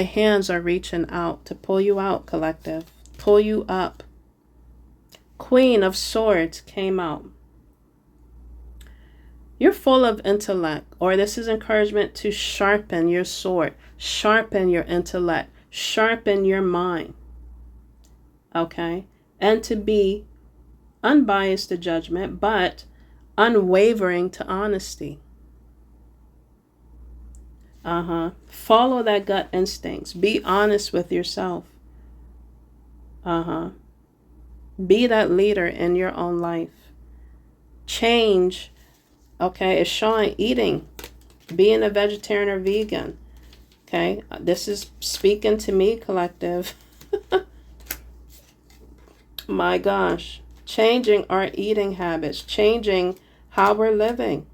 hands are reaching out to pull you out, collective. Pull you up. Queen of Swords came out. You're full of intellect, or this is encouragement to sharpen your sword, sharpen your intellect, sharpen your mind. Okay? And to be unbiased to judgment, but unwavering to honesty. Follow that gut instincts. Be honest with yourself. Be that leader in your own life. Change. Okay, it's showing eating, being a vegetarian or vegan. Okay, this is speaking to me, collective. My gosh, changing our eating habits, changing how we're living.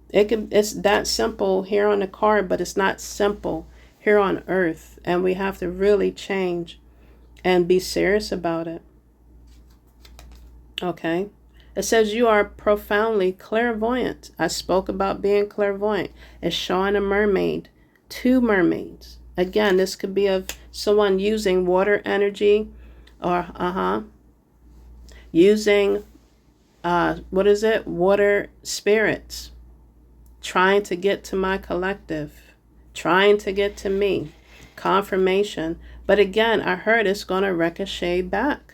It's that simple here on the card, but it's not simple here on earth. And we have to really change and be serious about it. Okay. It says you are profoundly clairvoyant. I spoke about being clairvoyant. It's showing a mermaid, 2 mermaids. Again, this could be of someone using water energy or using water spirits, trying to get to my collective, trying to get to me. Confirmation. But again, I heard it's going to ricochet back.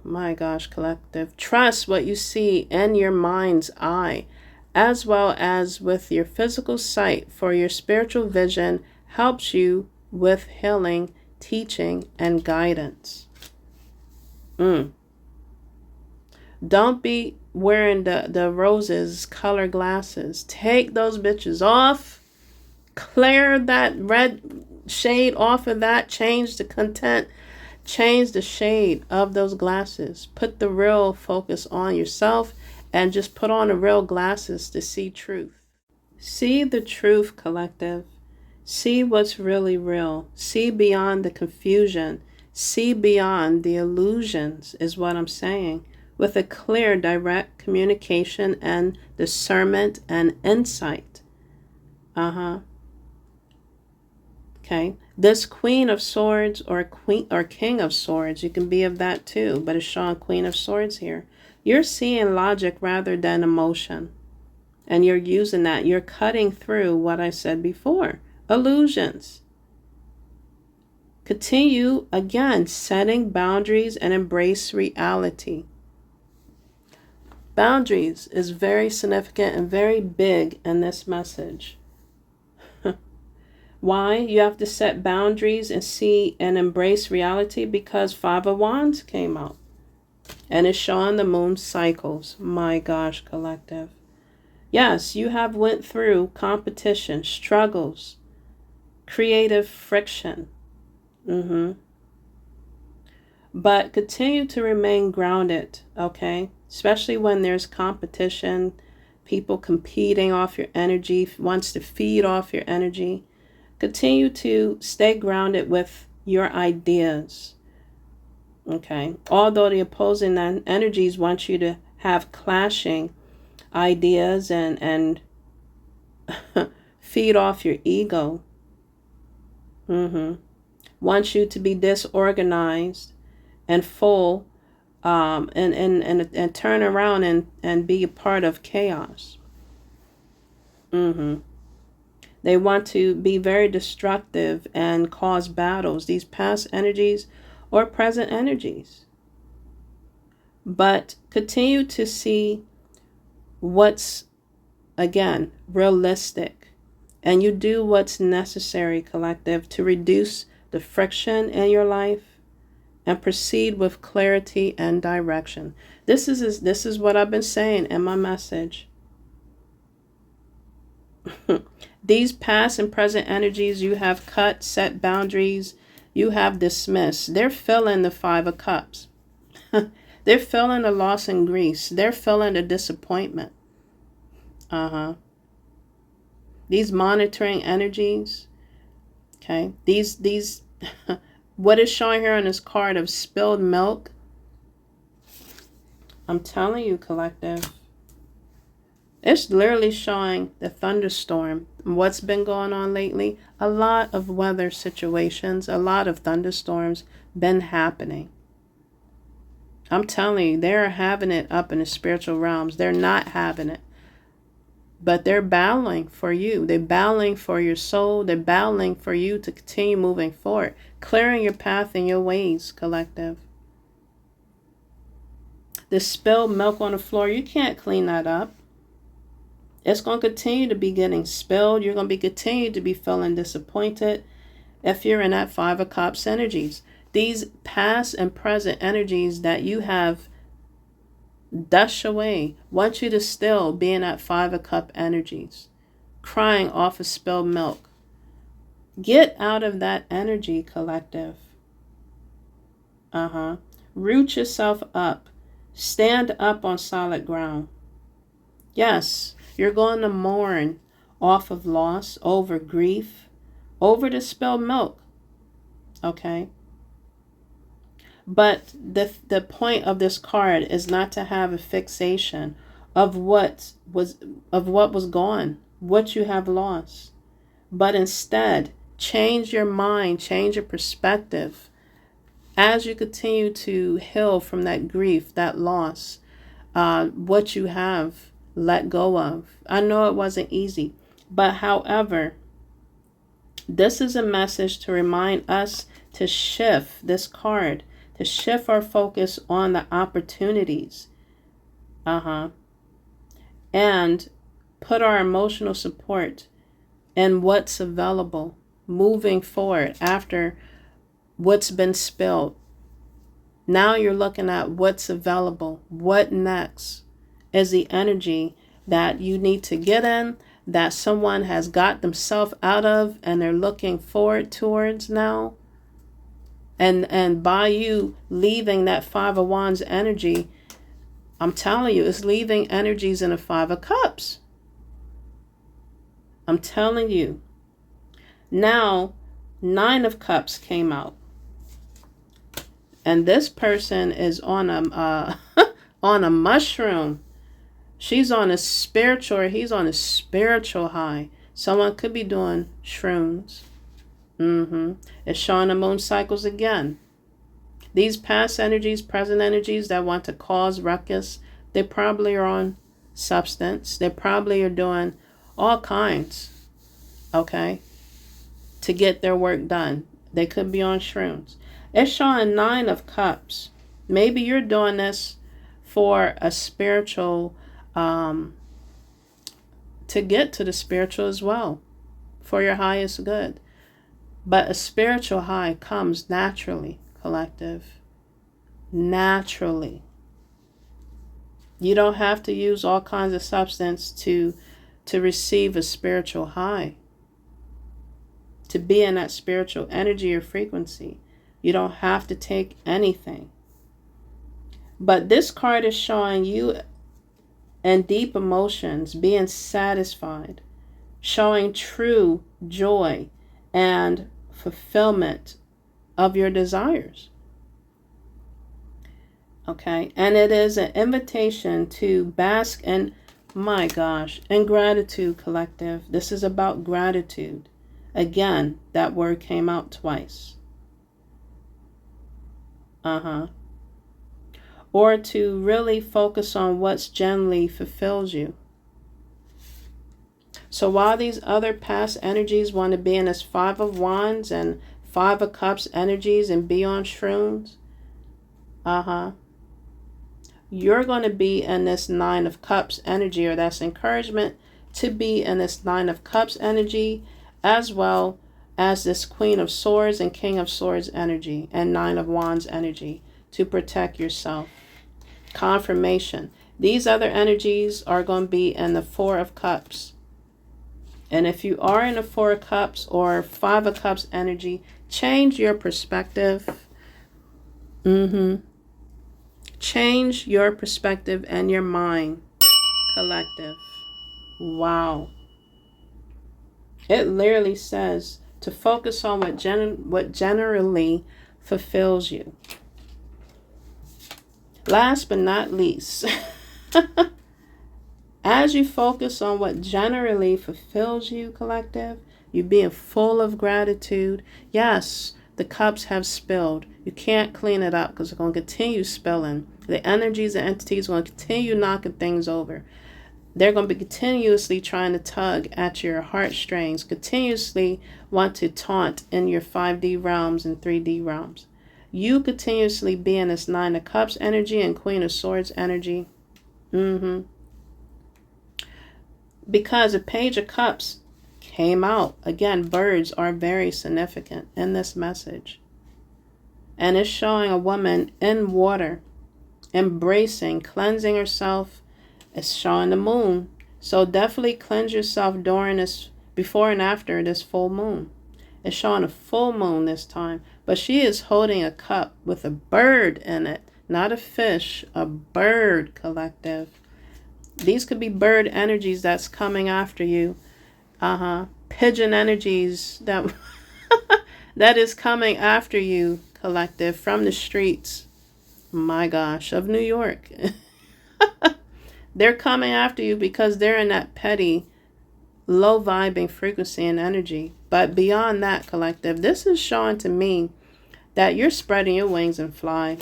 My gosh, collective. Trust what you see in your mind's eye, as well as with your physical sight, for your spiritual vision helps you with healing, teaching, and guidance. Don't be wearing the roses color glasses. Take those bitches off. Clear that red shade off of that. Change the content. Change the shade of those glasses. Put the real focus on yourself and just put on the real glasses to see truth. See the truth, collective. See what's really real. See beyond the confusion. See beyond the illusions is what I'm saying. With a clear, direct communication and discernment and insight. Okay. This Queen of Swords or King of Swords, you can be of that too, but it's showing Queen of Swords here. You're seeing logic rather than emotion. And you're using that. You're cutting through what I said before. Illusions. Continue, again, setting boundaries and embrace reality. Boundaries is very significant and very big in this message. Why? You have to set boundaries and see and embrace reality because 5 of Wands came out. And it's showing the moon cycles. My gosh, collective. Yes, you have went through competition, struggles, creative friction. But continue to remain grounded, okay? Especially when there's competition, people competing off your energy, wants to feed off your energy. Continue to stay grounded with your ideas, okay? Although the opposing energies want you to have clashing ideas and feed off your ego. Wants you to be disorganized and full, and turn around and be a part of chaos. They want to be very destructive and cause battles, these past energies or present energies. But continue to see what's, again, realistic. And you do what's necessary, collective, to reduce the friction in your life and proceed with clarity and direction. This is what I've been saying in my message. These past and present energies you have cut, set boundaries, you have dismissed. They're filling the Five of Cups. They're feeling the loss and grief. They're feeling the disappointment. These monitoring energies. Okay. These what is showing here on this card of spilled milk. I'm telling you, collective. It's literally showing the thunderstorm. What's been going on lately? A lot of weather situations, a lot of thunderstorms been happening. I'm telling you, they're having it up in the spiritual realms. They're not having it. But they're battling for you. They're battling for your soul. They're battling for you to continue moving forward. Clearing your path and your ways, collective. The spilled milk on the floor, you can't clean that up. It's going to continue to be getting spilled. You're going to be continue to be feeling disappointed if you're in that Five of Cups energies. These past and present energies that you have dashed away want you to still be in that Five of Cup energies, crying off of spilled milk. Get out of that energy, collective. Root yourself up. Stand up on solid ground. Yes, you're going to mourn off of loss, over grief, over the spilled milk. Okay? But the point of this card is not to have a fixation of what was gone, what you have lost. But instead, change your mind, change your perspective as you continue to heal from that grief, that loss, what you have let go of. I know it wasn't easy, but however, this is a message to remind us to shift this card, to shift our focus on the opportunities, and put our emotional support in what's available moving forward after what's been spilled. Now you're looking at what's available. What next is the energy that you need to get in, that someone has got themselves out of and they're looking forward towards now. And by you leaving that Five of Wands energy, I'm telling you, it's leaving energies in a Five of Cups. I'm telling you. Now, Nine of Cups came out. And this person is on a on a mushroom. He's on a spiritual high. Someone could be doing shrooms. It's showing the moon cycles again. These past energies, present energies that want to cause ruckus, they probably are on substance. They probably are doing all kinds, okay, to get their work done. They could be on shrooms. It's showing Nine of Cups. Maybe you're doing this for a spiritual, to get to the spiritual as well, for your highest good. But a spiritual high comes naturally, collective. Naturally. You don't have to use all kinds of substance to receive a spiritual high, to be in that spiritual energy or frequency. You don't have to take anything. But this card is showing you in deep emotions, being satisfied, showing true joy and fulfillment of your desires. Okay, and it is an invitation to bask in, my gosh, in gratitude, collective. This is about gratitude. Again, that word came out twice. Or to really focus on what's genuinely fulfills you. So while these other past energies want to be in this Five of Wands and Five of Cups energies and be on shrooms, you're going to be in this Nine of Cups energy, or that's encouragement to be in this Nine of Cups energy, as well as this Queen of Swords and King of Swords energy and Nine of Wands energy to protect yourself. Confirmation. These other energies are going to be in the Four of Cups. And if you are in the Four of Cups or Five of Cups energy, change your perspective. Change your perspective and your mind, collective. Wow. It literally says to focus on what generally fulfills you. Last but not least, as you focus on what generally fulfills you, collective, you being full of gratitude. Yes, the cups have spilled. You can't clean it up because it's going to continue spilling. The energies and entities are going to continue knocking things over. They're going to be continuously trying to tug at your heartstrings, continuously want to taunt in your 5D realms and 3D realms. You continuously be in this Nine of Cups energy and Queen of Swords energy. Because the Page of Cups came out. Again, birds are very significant in this message. And it's showing a woman in water, embracing, cleansing herself. It's showing the moon. So definitely cleanse yourself during this, before and after this full moon. It's showing a full moon this time. But she is holding a cup with a bird in it. Not a fish, a bird, collective. These could be bird energies that's coming after you. Pigeon energies that that is coming after you, collective, from the streets, my gosh, of New York. They're coming after you because they're in that petty, low vibing frequency and energy. But beyond that, collective, this is showing to me that you're spreading your wings and fly.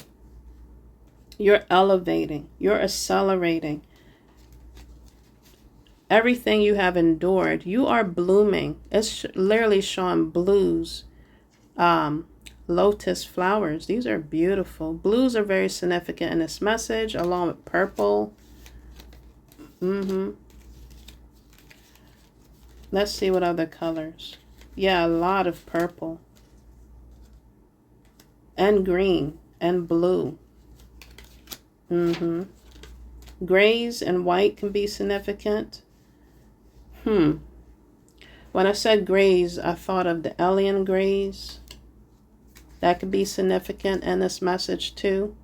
You're elevating. You're accelerating. Everything you have endured, you are blooming. It's literally showing blues, lotus flowers. These are beautiful. Blues are very significant in this message, along with purple. Let's see what other colors. Yeah, a lot of purple. And green and blue. Grays and white can be significant. When I said grays, I thought of the alien grays. That could be significant in this message too.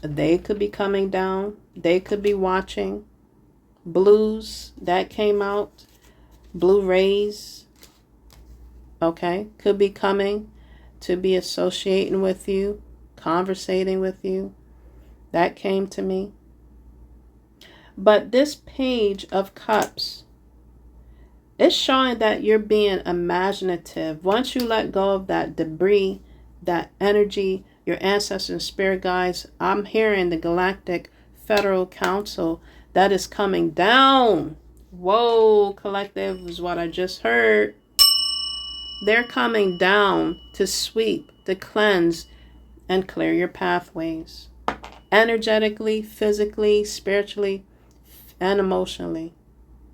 They could be coming down. They could be watching. Blues, that came out. Blue rays, okay, could be coming to be associating with you, conversating with you. That came to me. But this Page of Cups, it's showing that you're being imaginative. Once you let go of that debris, that energy, your ancestors and spirit guides, I'm hearing the Galactic Federal Council that is coming down. Whoa, collective is what I just heard. They're coming down to sweep, to cleanse, and clear your pathways. Energetically, physically, spiritually, and emotionally,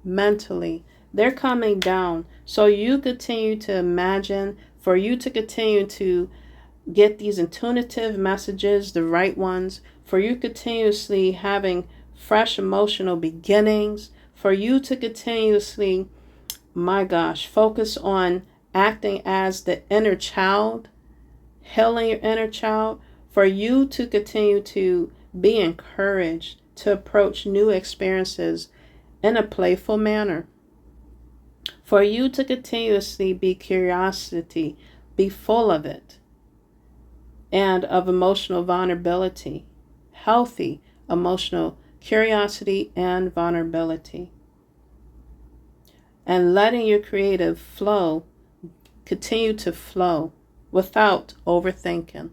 mentally. They're coming down. So you continue to imagine, for you to continue to get these intunitive messages, the right ones, for you continuously having fresh emotional beginnings, for you to continuously, my gosh, focus on acting as the inner child, healing your inner child, for you to continue to be encouraged to approach new experiences in a playful manner, for you to continuously be curiosity, be full of it, and of emotional vulnerability, healthy emotional curiosity and vulnerability, and letting your creative flow continue to flow without overthinking.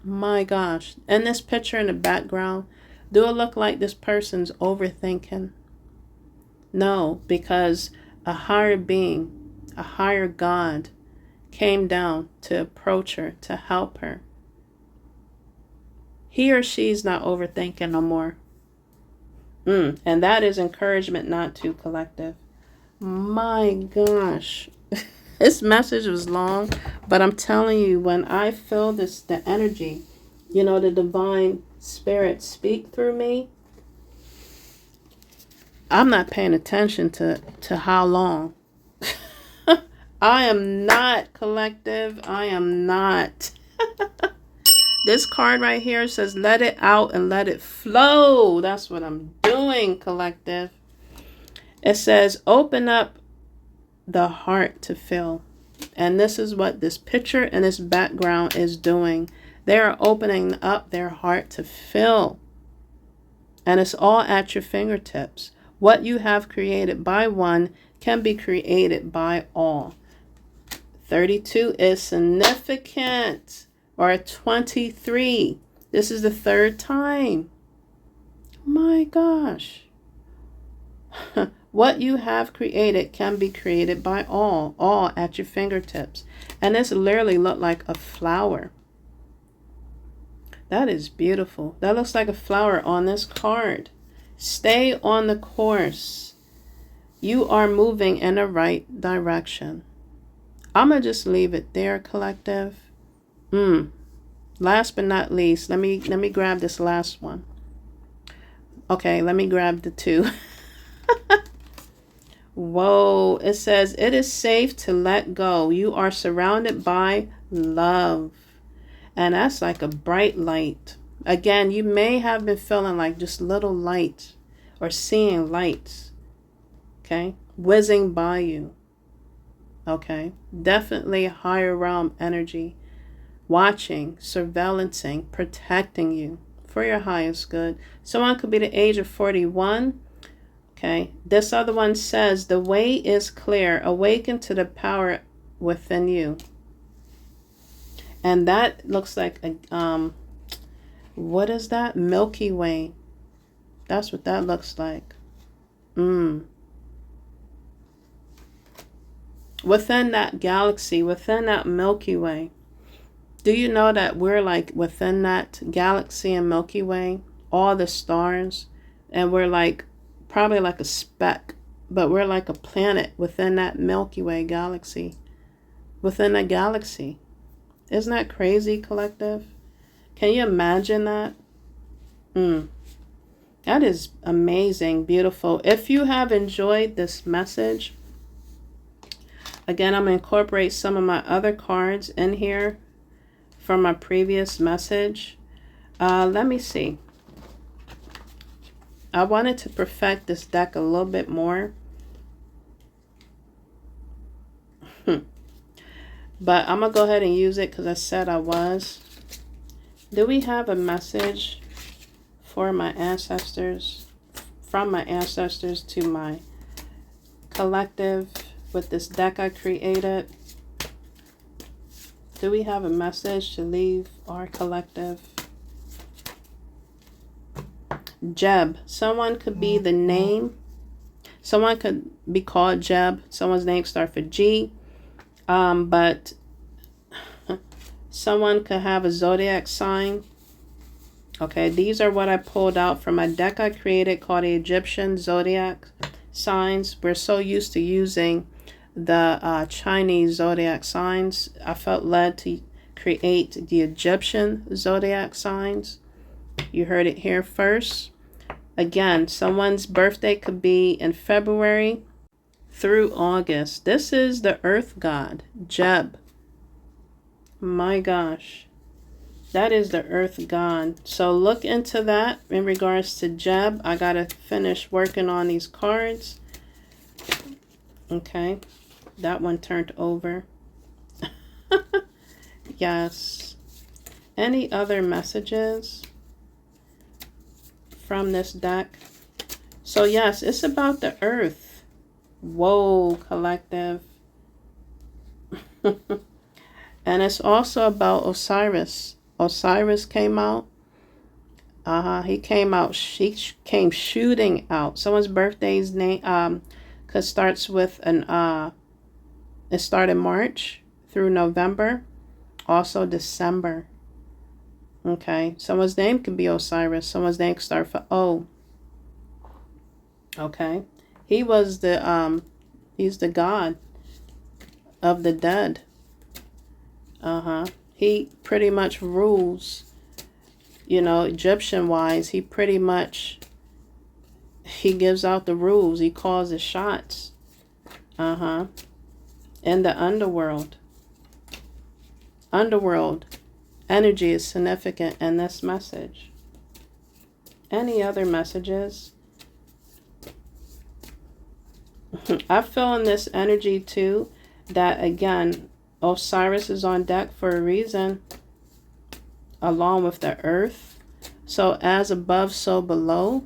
My gosh. And this picture in the background, do it look like this person's overthinking? No, because a higher being, a higher God came down to approach her, to help her. He or she's not overthinking no more. And that is encouragement not to, collective. My gosh. This message was long, but I'm telling you, when I feel this, the energy, the divine spirit speak through me, I'm not paying attention to how long. I am not, collective. I am not. This card right here says, let it out and let it flow. That's what I'm doing, collective. It says, open up the heart to feel. And this is what this picture and this background is doing. They are opening up their heart to feel. And it's all at your fingertips. What you have created by one can be created by all. 32 is significant. Or 23. This is the third time. My gosh. What you have created can be created by all at your fingertips. And this literally looked like a flower. That is beautiful. That looks like a flower on this card. Stay on the course. You are moving in the right direction. I'm going to just leave it there, collective. Last but not least, let me grab this last one. Okay, let me grab the two. Whoa, it says, it is safe to let go. You are surrounded by love. And that's like a bright light. Again, you may have been feeling like just little lights or seeing lights. Okay, whizzing by you. Okay, definitely a higher realm energy. Watching, surveillancing, protecting you for your highest good. Someone could be the age of 41. Okay. This other one says, the way is clear. Awaken to the power within you. And that looks like a, what is that? Milky Way. That's what that looks like. Within that galaxy, within that Milky Way. Do you know that we're like within that galaxy and Milky Way, all the stars, and we're like probably like a speck, but we're like a planet within that Milky Way galaxy, within a galaxy. Isn't that crazy, collective? Can you imagine that? That is amazing, beautiful. If you have enjoyed this message, again, I'm going to incorporate some of my other cards in here from my previous message. Let me see. I wanted to perfect this deck a little bit more. But I'm going to go ahead and use it because I said I was. Do we have a message for my ancestors? From my ancestors to my collective with this deck I created? Do we have a message to leave our collective? Jeb. Someone could be the name. Someone could be called Jeb. Someone's name starts for G. But someone could have a zodiac sign. Okay, these are what I pulled out from a deck I created called the Egyptian Zodiac Signs. We're so used to using the Chinese zodiac signs. I felt led to create the Egyptian zodiac signs. You heard it here first. Again, someone's birthday could be in February through August. This is the earth god, Jeb. My gosh. That is the earth god. So look into that in regards to Jeb. I got to finish working on these cards. Okay. That one turned over. Yes. Any other messages from this deck? So yes, it's about the earth. Whoa, collective. And it's also about Osiris. Osiris came out. He came out. She came shooting out. Someone's birthday's name cause starts with an it started March through November, also December. Okay, someone's name could be Osiris. Someone's name could start for O. Okay, he was the he's the god of the dead. He pretty much rules, you know, Egyptian wise. He pretty much, he gives out the rules. He calls the shots. In the underworld. Underworld energy is significant in this message. Any other messages? I feel in this energy too that, again, Osiris is on deck for a reason, along with the earth. So as above, so below.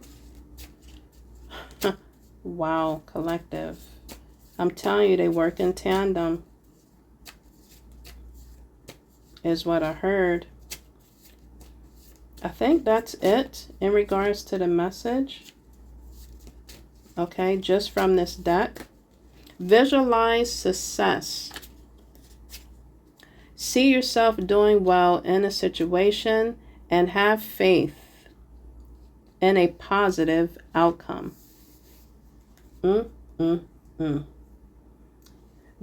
Wow, collective. I'm telling you, they work in tandem, is what I heard. I think that's it in regards to the message. Okay, just from this deck. Visualize success. See yourself doing well in a situation and have faith in a positive outcome.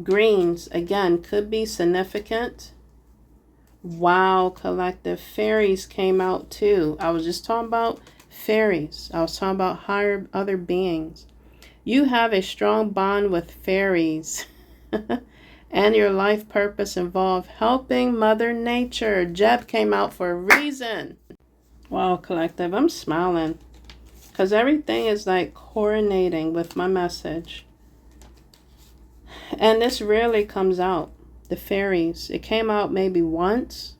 Greens, again, could be significant. Wow, collective. Fairies came out too. I was just talking about fairies. I was talking about higher other beings. You have a strong bond with fairies. And your life purpose involved helping Mother Nature. Jeb came out for a reason. Wow, collective. I'm smiling. Because everything is like coordinating with my message. And this rarely comes out. The fairies. It came out maybe once.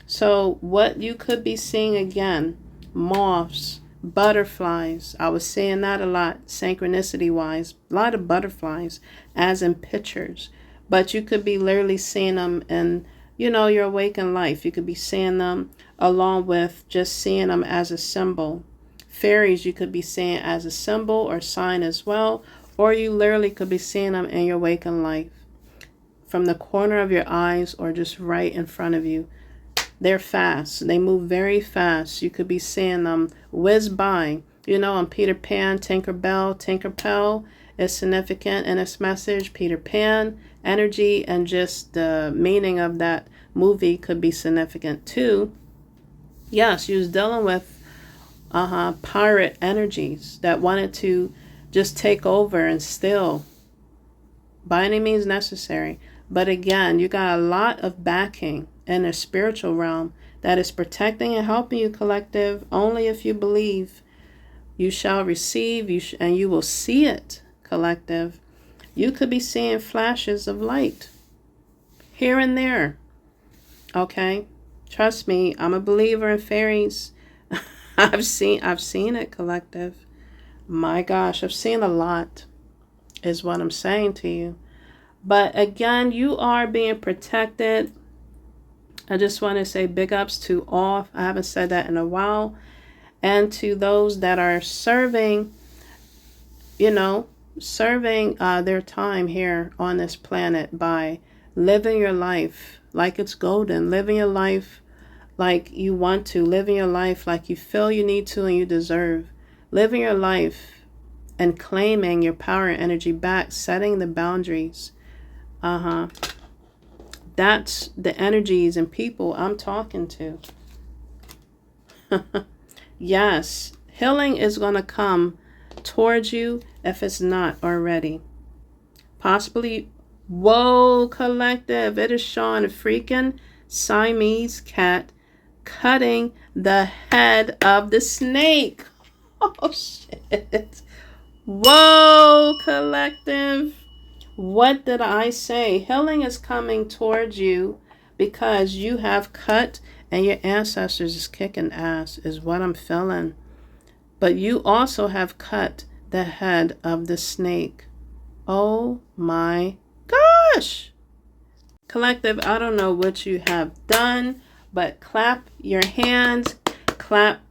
So what you could be seeing again. Moths. Butterflies. I was seeing that a lot, synchronicity wise. A lot of butterflies, as in pictures. But you could be literally seeing them in, you know, your awakened life. You could be seeing them along with just seeing them as a symbol. Fairies you could be seeing as a symbol or sign as well. Or you literally could be seeing them in your awakened life. From the corner of your eyes or just right in front of you. They're fast. They move very fast. You could be seeing them whiz by. You know, on Peter Pan, Tinkerbell is significant in its message. Peter Pan, energy, and just the meaning of that movie could be significant too. Yes, you was dealing with pirate energies that wanted to just take over and steal by any means necessary. But again, you got a lot of backing in the spiritual realm that is protecting and helping you, collective. Only if you believe you shall receive, and you will see it, collective. You could be seeing flashes of light here and there. Okay, trust me, I'm a believer in fairies. I've seen it, collective. My gosh, I've seen a lot, is what I'm saying to you. But again, you are being protected. I just want to say big ups to all. I haven't said that in a while. And to those that are serving, you know, serving their time here on this planet by living your life like it's golden. Living your life like you want to. Living your life like you feel you need to and you deserve. Living your life and claiming your power and energy back. Setting the boundaries. That's the energies and people I'm talking to. Yes, healing is going to come towards you if it's not already. Possibly, whoa, collective. It is showing a freaking Siamese cat cutting the head of the snake. Oh, shit. Whoa, collective. What did I say? Healing is coming towards you because you have cut and your ancestors is kicking ass, is what I'm feeling. But you also have cut the head of the snake. Oh my gosh. Collective, I don't know what you have done, but clap your hands, clap,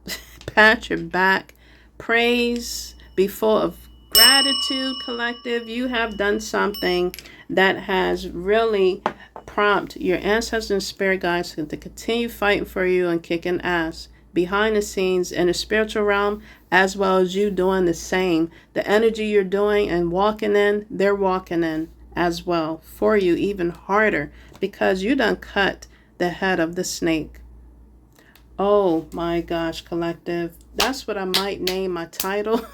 pat your back, praise, be full of gratitude, collective. You have done something that has really prompted your ancestors and spirit guides to continue fighting for you and kicking ass behind the scenes in the spiritual realm, as well as you doing the same. The energy you're doing and walking in, they're walking in as well for you even harder because you done cut the head of the snake. Oh my gosh, collective. That's what I might name my title.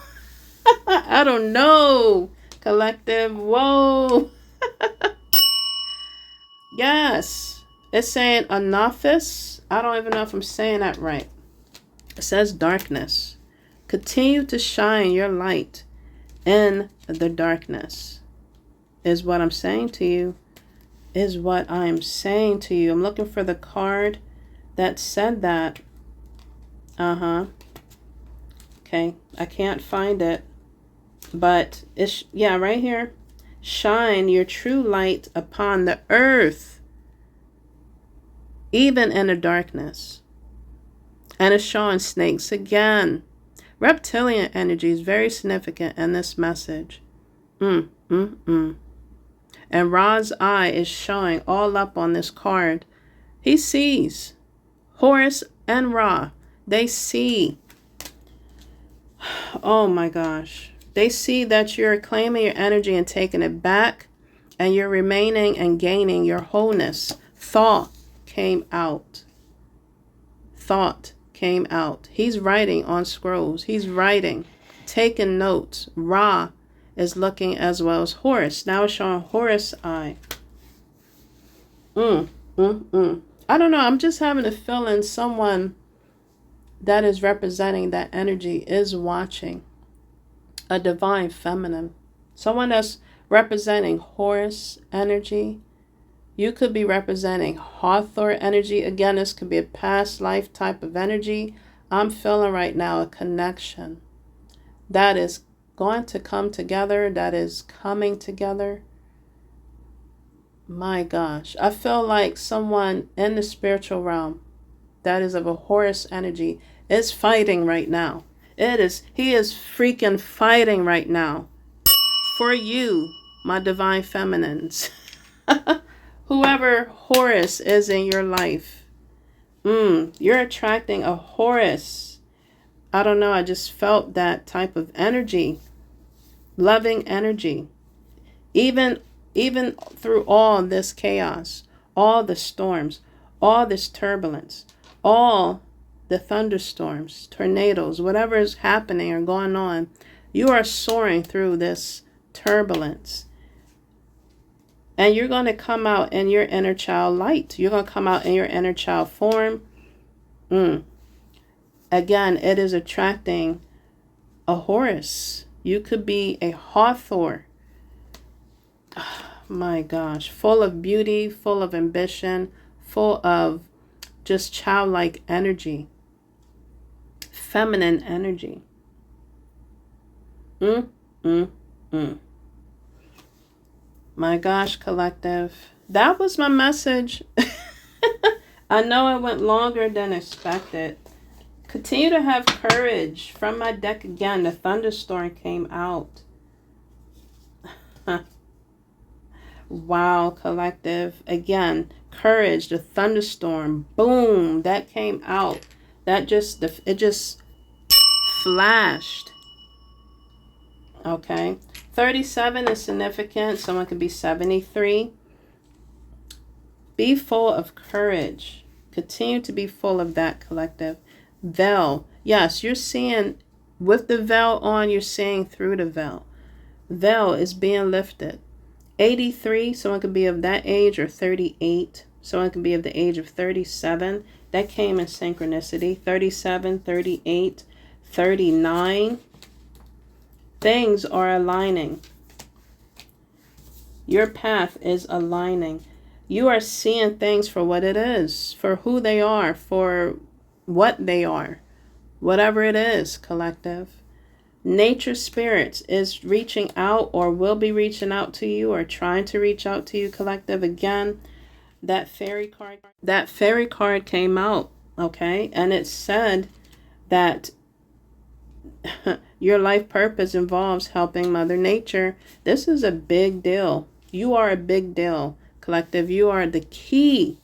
I don't know, collective. Whoa. Yes. It's saying Anaphis. I don't even know if I'm saying that right. It says darkness. Continue to shine your light in the darkness. Is what I'm saying to you. Is what I'm saying to you. I'm looking for the card that said that. Okay. I can't find it. But it's, yeah, right here. Shine your true light upon the earth, even in the darkness. And it's showing snakes again. Reptilian energy is very significant in this message. And Ra's eye is showing all up on this card. He sees. Horus and Ra, they see. Oh my gosh. They see that you're claiming your energy and taking it back, and you're remaining and gaining your wholeness. Thought came out. Thought came out. He's writing on scrolls. He's writing, taking notes. Ra is looking as well as Horus. Now it's showing Horus' eye. I don't know. I'm just having a feeling someone that is representing that energy is watching. A divine feminine. Someone that's representing Horus energy. You could be representing Hathor energy. Again, this could be a past life type of energy. I'm feeling right now a connection that is going to come together, that is coming together. My gosh. I feel like someone in the spiritual realm that is of a Horus energy is fighting right now. He is freaking fighting right now for you, my divine feminines. Whoever Horus is in your life. You're attracting a Horus. I don't know. I just felt that type of energy. Loving energy. Even through all this chaos, all the storms, all this turbulence, all the thunderstorms, tornadoes, whatever is happening or going on, you are soaring through this turbulence. And you're going to come out in your inner child light. You're going to come out in your inner child form. Again, it is attracting a Horus. You could be a Hathor. Oh, my gosh. Full of beauty, full of ambition, full of just childlike energy. Feminine energy. My gosh, collective. That was my message. I know it went longer than expected. Continue to have courage. From my deck again, the thunderstorm came out. Wow, collective. Again, courage, the thunderstorm. Boom, that came out. It just flashed. Okay. 37 is significant. Someone could be 73. Be full of courage. Continue to be full of that, collective. Veil. Yes, you're seeing with the veil on, you're seeing through the veil. Veil is being lifted. 83, someone could be of that age, or 38. Someone could be of the age of 37. That came in synchronicity. 37, 38, 39. Things are aligning. Your path is aligning. You are seeing things for what it is, for who they are, for what they are, whatever it is, collective. Nature spirits is reaching out, or will be reaching out to you, or trying to reach out to you, collective. Again, that fairy card came out, okay? And it said that your life purpose involves helping Mother Nature. This is a big deal. You are a big deal, collective. You are the key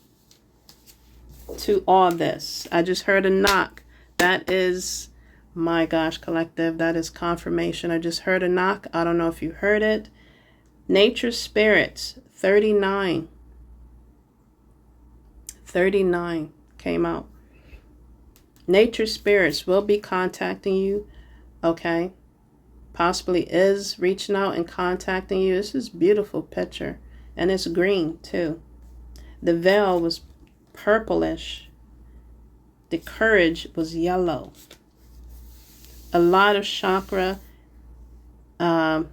to all this. I just heard a knock. That is, my gosh, collective, that is confirmation. I just heard a knock. I don't know if you heard it. Nature spirits, 39. 39 came out. Nature spirits will be contacting you, okay? Possibly is reaching out and contacting you. This is a beautiful picture. And it's green too. The veil was purplish. The courage was yellow. A lot of chakra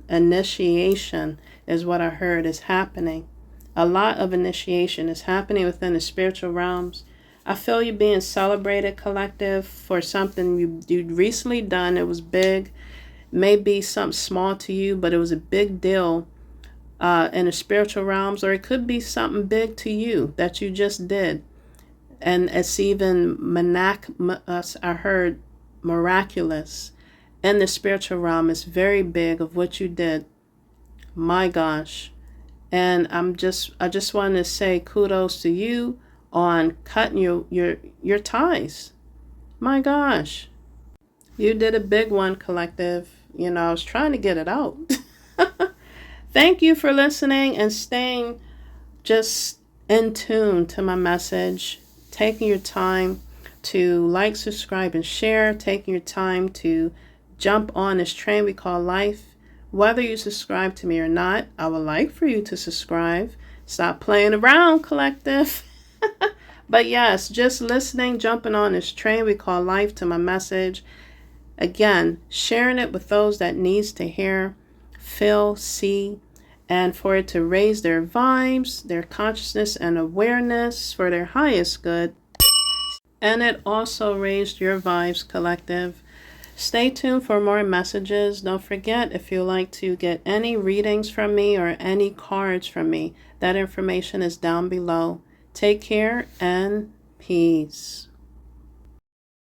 initiation is what I heard is happening. A lot of initiation is happening within the spiritual realms. I feel you being celebrated, collective, for something you'd recently done. It was big. Maybe something small to you, but it was a big deal in the spiritual realms. Or it could be something big to you that you just did. And it's even I heard miraculous in the spiritual realm. It's very big of what you did. My gosh. And I just want to say kudos to you on cutting your ties. My gosh. You did a big one, collective. You know, I was trying to get it out. Thank you for listening and staying just in tune to my message. Taking your time to like, subscribe, and share. Taking your time to jump on this train we call life. Whether you subscribe to me or not, I would like for you to subscribe. Stop playing around, collective. But yes, just listening, jumping on this train we call life to my message. Again, sharing it with those that needs to hear, feel, see, and for it to raise their vibes, their consciousness and awareness for their highest good. And it also raised your vibes, collective. Stay tuned for more messages. Don't forget, if you like to get any readings from me or any cards from me, that information is down below. Take care and peace.